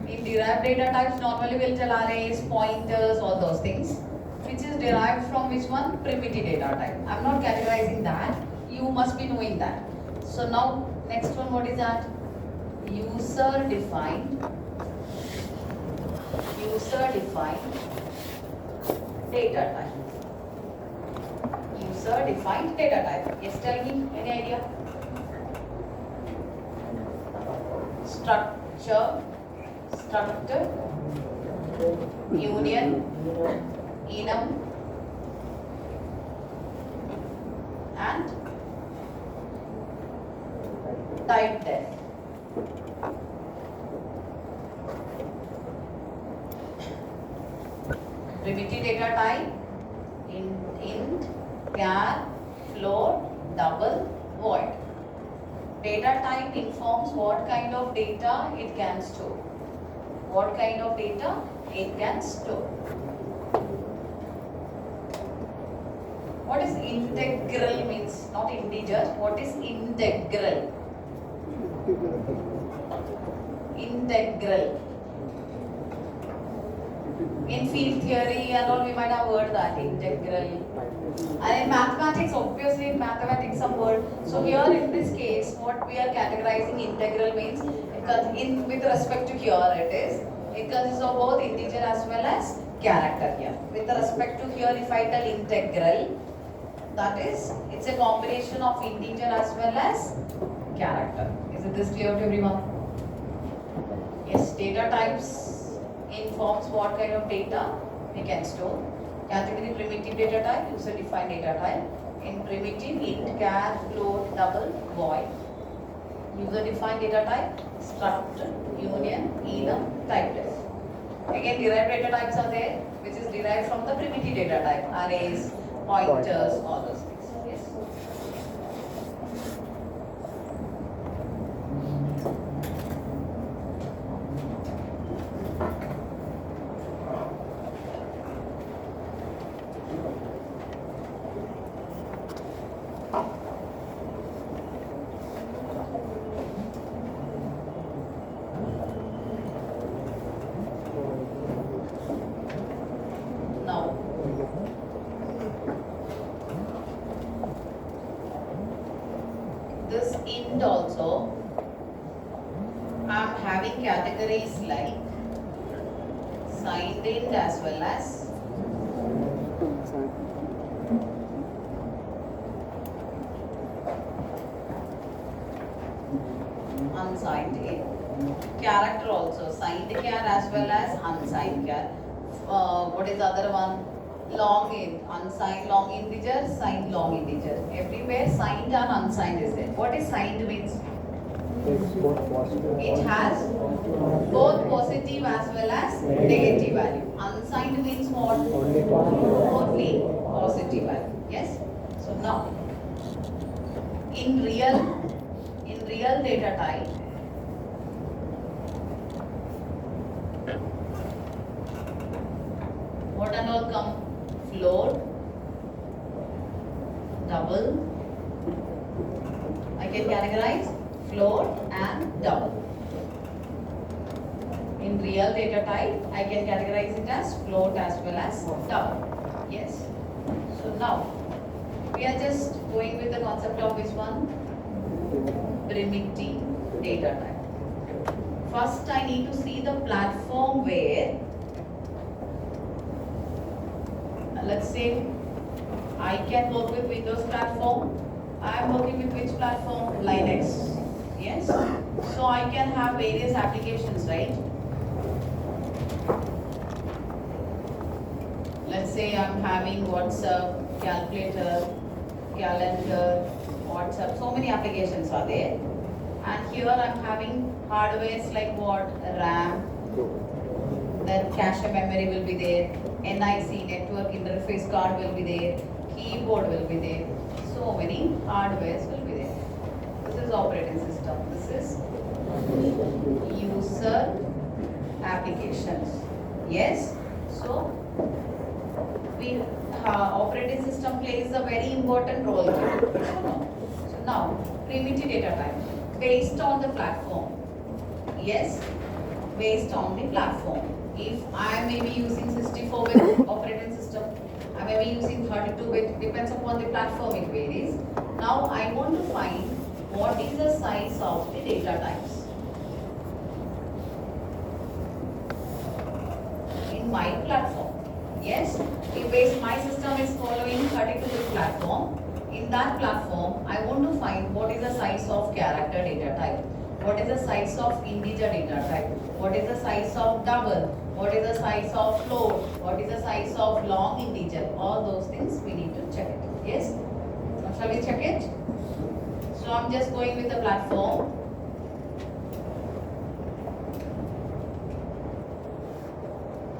Speaker 1: In derived data types normally we'll tell arrays, pointers, all those things. Which is derived from which one? Primitive data type. I am not categorizing that. You must be knowing that. So now next one, what is that? User defined data type. User defined data type. Yes, tell me, any idea? Structure, union, enum, and type def. Primitive data type, int, char, float, double, void. Data type informs what kind of data it can store. What kind of data it can store. What is integral means? Not integer. What is integral? Integral. In field theory and all we might have heard that integral. And in mathematics, obviously in mathematics some word. So here in this case, what we are categorizing integral means, with respect to here it consists of both integer as well as character here. With respect to here, if I tell integral, that is, it's a combination of integer as well as character. Is it this clear to everyone? Yes, data types informs what kind of data we can store. Category primitive data type, user defined data type. In primitive, int, char, float, double, void. User defined data type, struct, union, enum, type def. Again, derived data types are there, which is derived from the primitive data type, arrays, pointers, all those things. Yes. Now, this int also, I am having categories like signed int as well as unsigned int. Character also, signed char as well as unsigned char. What is the other one? Long int, unsigned long integer, signed long integer. Everywhere signed and unsigned is there. What is signed means?
Speaker 2: It's both positive.
Speaker 1: It has both positive as well as negative value. Unsigned means what?
Speaker 2: Only positive.
Speaker 1: Only positive value. Yes. So now, in real data type, what and all come? Float, double. I can categorize float and double. In real data type, I can categorize it as float as well as double. Yes. So now, we are just going with the concept of which one? Primitive data type. First, I need to see the platform where, let's say, I can work with Windows platform. I am working with which platform? Linux. Yes. So I can have various applications, right? Let's say I'm having WhatsApp, calculator, calendar, WhatsApp. So many applications are there. And here I'm having hardwares like what? RAM. Then cache memory will be there. NIC, network interface card will be there. Keyboard will be there. So many hardwares will be there. This is operating system. This is user applications. Yes. So we operating system plays a very important role here. So now primitive data type based on the platform. Yes, based on the platform. If I may be using 64-bit operating system, I may be using 32-bit, depends upon the platform it varies. Now I want to find what is the size of the data types. In my platform. Yes, if my system is following 32-bit platform, in that platform, I want to find what is the size of character data type, what is the size of integer data type, what is the size of double, what is the size of float, what is the size of long integer. All those things we need to check it. Yes, so shall we check it? So I'm just going with the platform.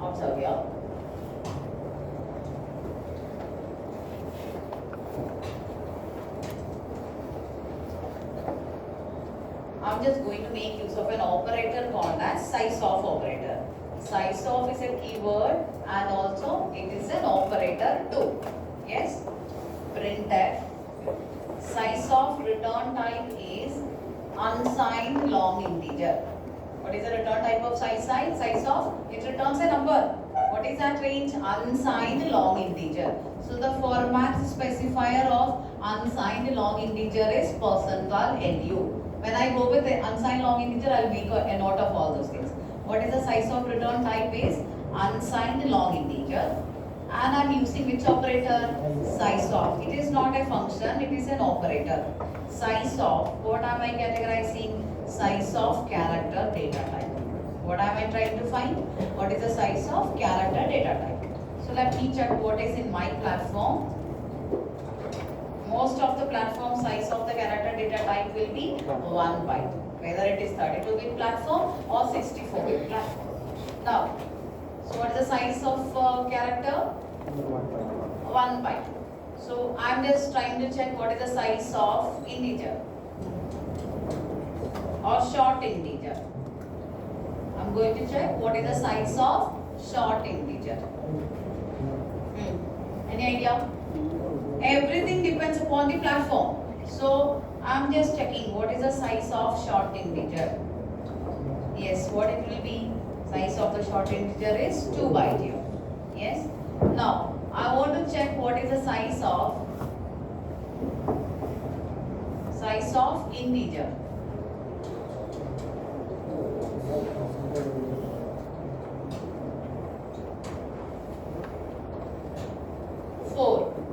Speaker 1: Observe here. I'm just going to make use of an operator called as size of operator. Size of is a keyword and also it is an operator too. Yes. Printf. Size of return type is unsigned long integer. What is the return type of size? Size of, it returns a number. What is that range? Unsigned long integer. So the format specifier of unsigned long integer is %lu. When I go with the unsigned long integer, I will make a note of all those things. What is the size of return type is unsigned long integer. And I am using which operator? Size of. It is not a function, it is an operator. Size of, what am I categorizing? Size of character data type. What am I trying to find? What is the size of character data type? So let me check what is in my platform. Most of the platform size of the character data type will be 1 byte, whether it is 32-bit platform or 64-bit platform. Now, so what is the size of character? 1 byte. So I am just trying to check what is the size of integer or short integer. I am going to check what is the size of short integer. Any idea? Everything depends upon the platform. So I am just checking what is the size of short integer. Yes, what it will be? Size of the short integer is 2 byte here. Yes. Now I want to check what is the size of integer.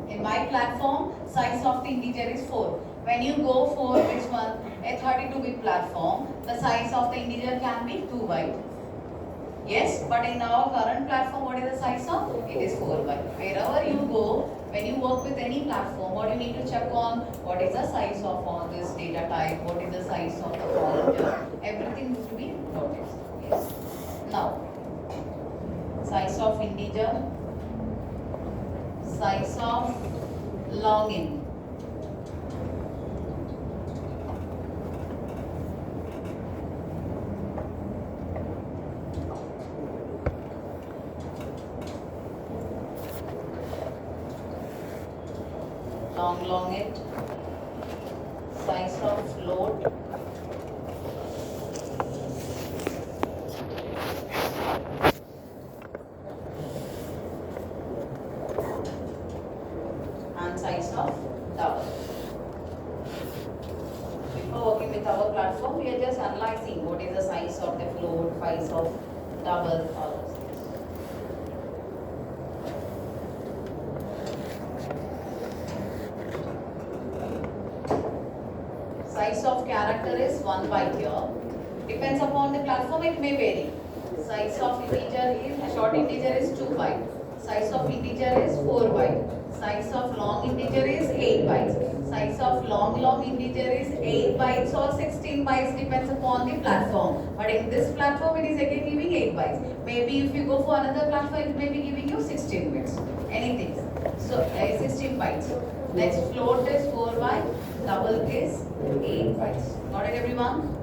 Speaker 1: In my platform, size of the integer is 4. When you go for which one? A 32-bit platform, the size of the integer can be 2 byte. Yes, but in our current platform, what is the size of? It is 4 byte. Wherever you go, When you work with any platform, what you need to check on, what is the size of all this data type, what is the size of the pointer, everything needs to be noted. Yes. Now, size of integer, size of long int. Long int, size of float, and size of double. Before working with our platform, we are just analyzing what is the size of the float, size of double, all those things. Size of character is 1 byte here. Depends upon the platform, it may vary. Size of integer is, a short integer is 2 byte. Size of integer is 4 byte. Size of long integer is 8 bytes. Size of long integer is 8 bytes or 16 bytes, depends upon the platform. But in this platform, it is again giving 8 bytes. Maybe if you go for another platform, it may be giving you 16 bits. Anything. So 16 bytes. Next float is 4 byte. Double is 8 bytes. Got it, everyone?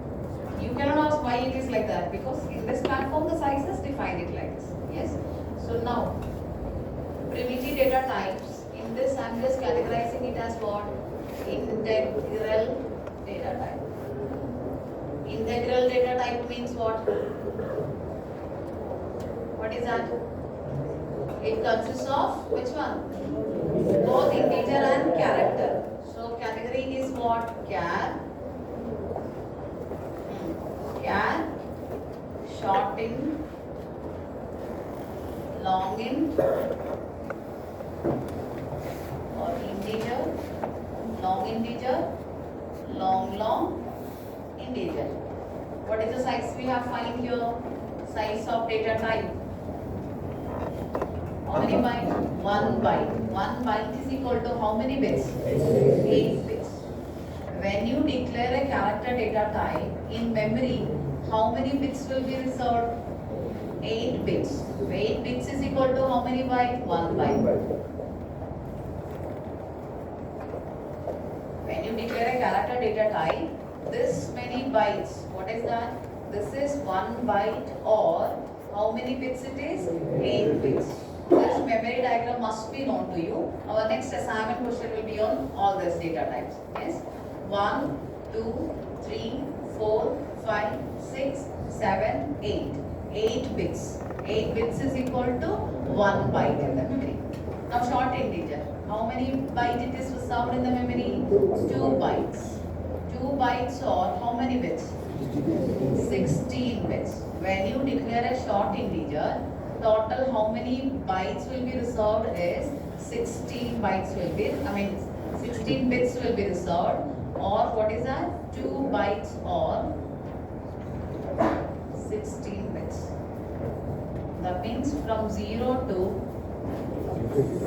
Speaker 1: You cannot ask why it is like that, because in this platform the sizes define it like this. Yes. So now, primitive data types. In this, I am just categorizing it as what? Integral data type. Integral data type means what? What is that? It consists of which one? Both integer and character. So category is what? Char, short int, long int, or integer, long integer, long integer. What is the size we have find here? Size of data type. How many bytes? 1 byte. 1 byte is equal to how many bits? 8 bits. When you declare a character data type in memory, how many bits will be reserved? 8 bits. 8 bits is equal to how many bytes? 1 byte. When you declare a character data type, this many bytes, what is that? This is 1 byte, or how many bits it is? 8 bits. This memory diagram must be known to you. Our next assignment question will be on all these data types. Yes? 1, 2, 3, 4, 5, 6, 7, 8. 8 bits. 8 bits is equal to 1 byte in the memory. Now short integer. How many bytes it is reserved in the memory? 2 bytes. 2 bytes, or how many bits? 16 bits. When you declare a short integer, total how many bytes will be reserved is 16 bytes will be, 16 bits will be reserved, or what is that? 2 bytes or 16 bits. That means from 0 to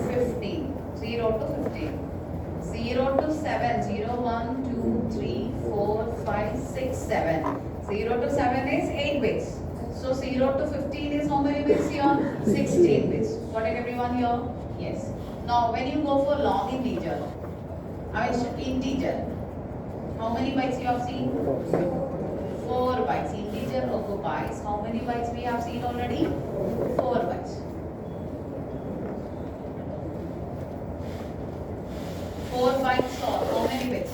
Speaker 1: 15. 0 to 15. 0 to 7. 0, 1, 2, 3, 4, 5, 6, 7. 0 to 7 is 8 bits. So 0 to 15 is how many bits here? 16 bits. Got it, everyone here? Yes. Now when you go for long integer, integer, how many bytes you have seen? 4 bytes. Integer occupies how many bytes we have seen already? 4 bytes. 4 bytes, or how many bits?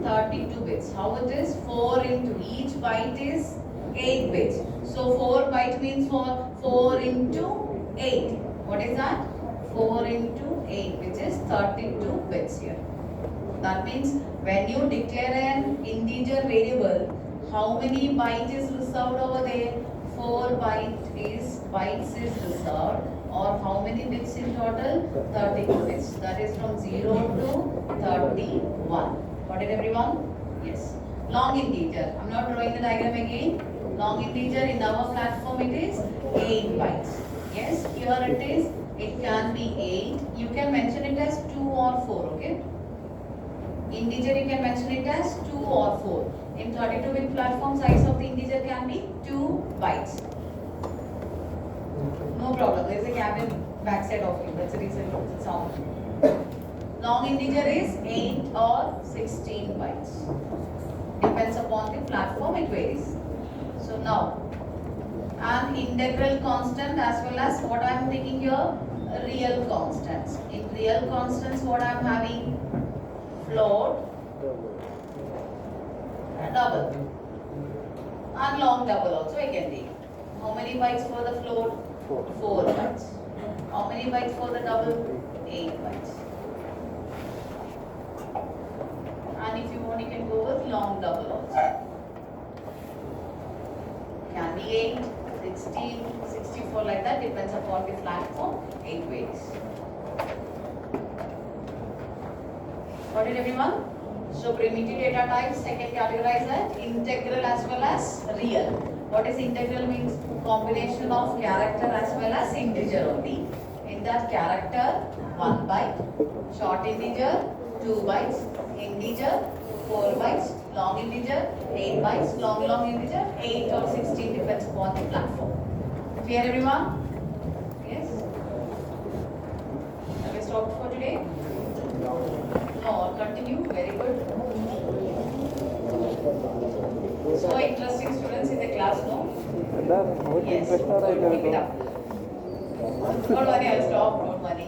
Speaker 1: 32 bits. How it is? 4 into each byte is 8 bits. So 4 byte means 4 into 8. What is that? 4 into 8, which is 32 bits here. That means when you declare an integer variable, how many bytes is reserved over there? 4 bytes is reserved, or how many bits in total? 32 bits. That is from 0 to 31. Got it, everyone? Yes. Long integer. I'm not drawing the diagram again. Long integer in our platform it is 8 bytes. Yes, here it is It can be 8. You can mention it as 2 or 4, okay? Integer you can mention it as 2 or 4. In 32-bit platform, size of the integer can be 2 bytes. No problem. There is a cabin backside of you. That's the reason it's sound. Long integer is 8 or 16 bytes. Depends upon the platform, it varies. So now, an integral constant as well as what I am taking here, real constants. In real constants, what I am having? Float, double, and long double also I can take. How many bytes for the float? 4 bytes. How many bytes for the double? 8 bytes. And if you want, you can go with long double also. Can be 8, 16, 64 like that, depends upon the platform, 8 ways. Got it everyone? So primitive data types, second categorize that, integral as well as real. What is integral means? Combination of character as well as integer only. In that character, 1 byte, short integer, 2 bytes, integer, 4 bytes, long integer, 8 bytes, long integer, 8 or 16 depends upon the platform. Clear everyone? Yes? Have we stopped for today? No, continue. Very good. So interesting students in the class, no? Yes. Good. Keep it up. Don't worry, I'll stop. Don't worry.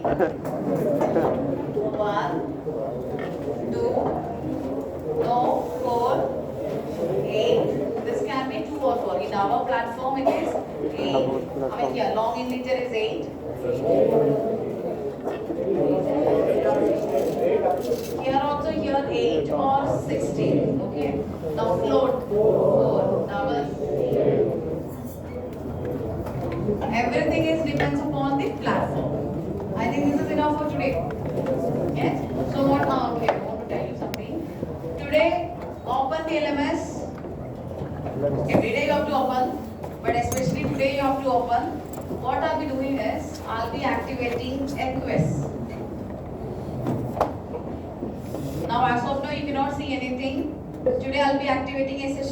Speaker 1: 1, 2, no, 4, 8. This can be 2 or 4. In our platform, it is 8. I mean, here, long integer is 8. Here also, here 8 or 16. Okay. Now float 4, double. Everything is depends upon the platform. I think this is enough for today. Yes. So what now? Okay, I want to tell you something. Today, open the LMS. Every day you have to open, but especially today you have to open. What I'll be doing is, I'll be activating a quiz. Now as of now, you cannot see anything. Today I'll be activating a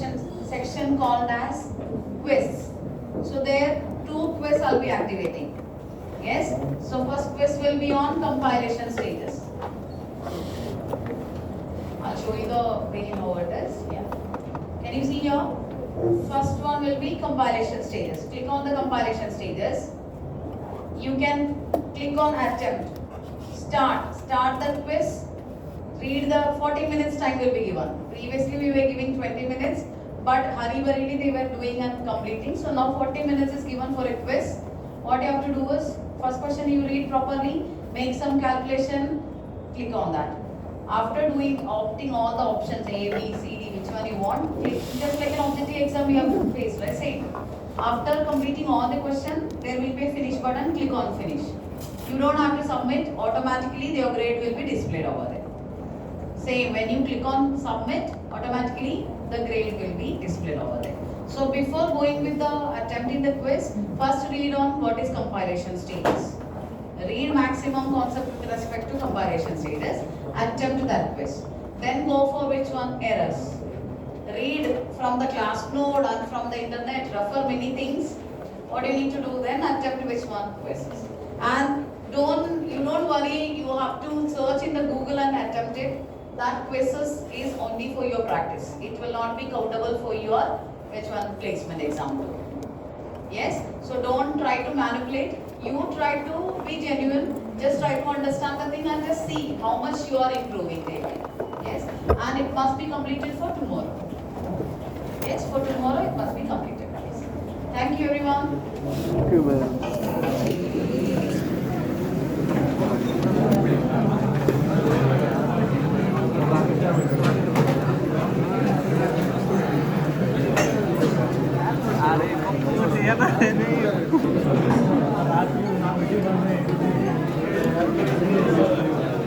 Speaker 1: section called as quiz. So there 2 quiz I'll be activating. Yes. So first quiz will be on compilation stages. I'll show you the way how it is. Yeah. Can you see here? First one will be compilation stages. Click on the compilation stages. You can click on attempt. Start the quiz. Read the 40 minutes time will be given. Previously we were giving 20 minutes, but hurry-burriedly they were doing and completing. So now 40 minutes is given for a quiz. What you have to do is, first question you read properly, make some calculation, click on that. After opting all the options A, B, C, D, which one you want, click, just like an objective exam you have to face, let's say. After completing all the question, there will be a finish button, click on finish. You don't have to submit, automatically your grade will be displayed over there. Same, when you click on submit, automatically the grade will be displayed over there. So before going with the attempting the quiz, first read on what is compilation stages. Read maximum concept with respect to compilation stages. Attempt that quiz. Then go for which one? Errors. Read from the class node and from the internet, refer many things. What you need to do then? Attempt which one? Quizzes. And you don't worry, you have to search in the Google and attempt it. That quizzes is only for your practice. It will not be countable for your which one placement example. Yes? So don't try to manipulate. You try to be genuine. Just try to understand the thing and just see how much you are improving day by day. Yes? And it must be completed for tomorrow. Yes, for tomorrow it must be completed. Yes. Thank you everyone.
Speaker 2: Thank you, ma'am.
Speaker 3: Ada yang mau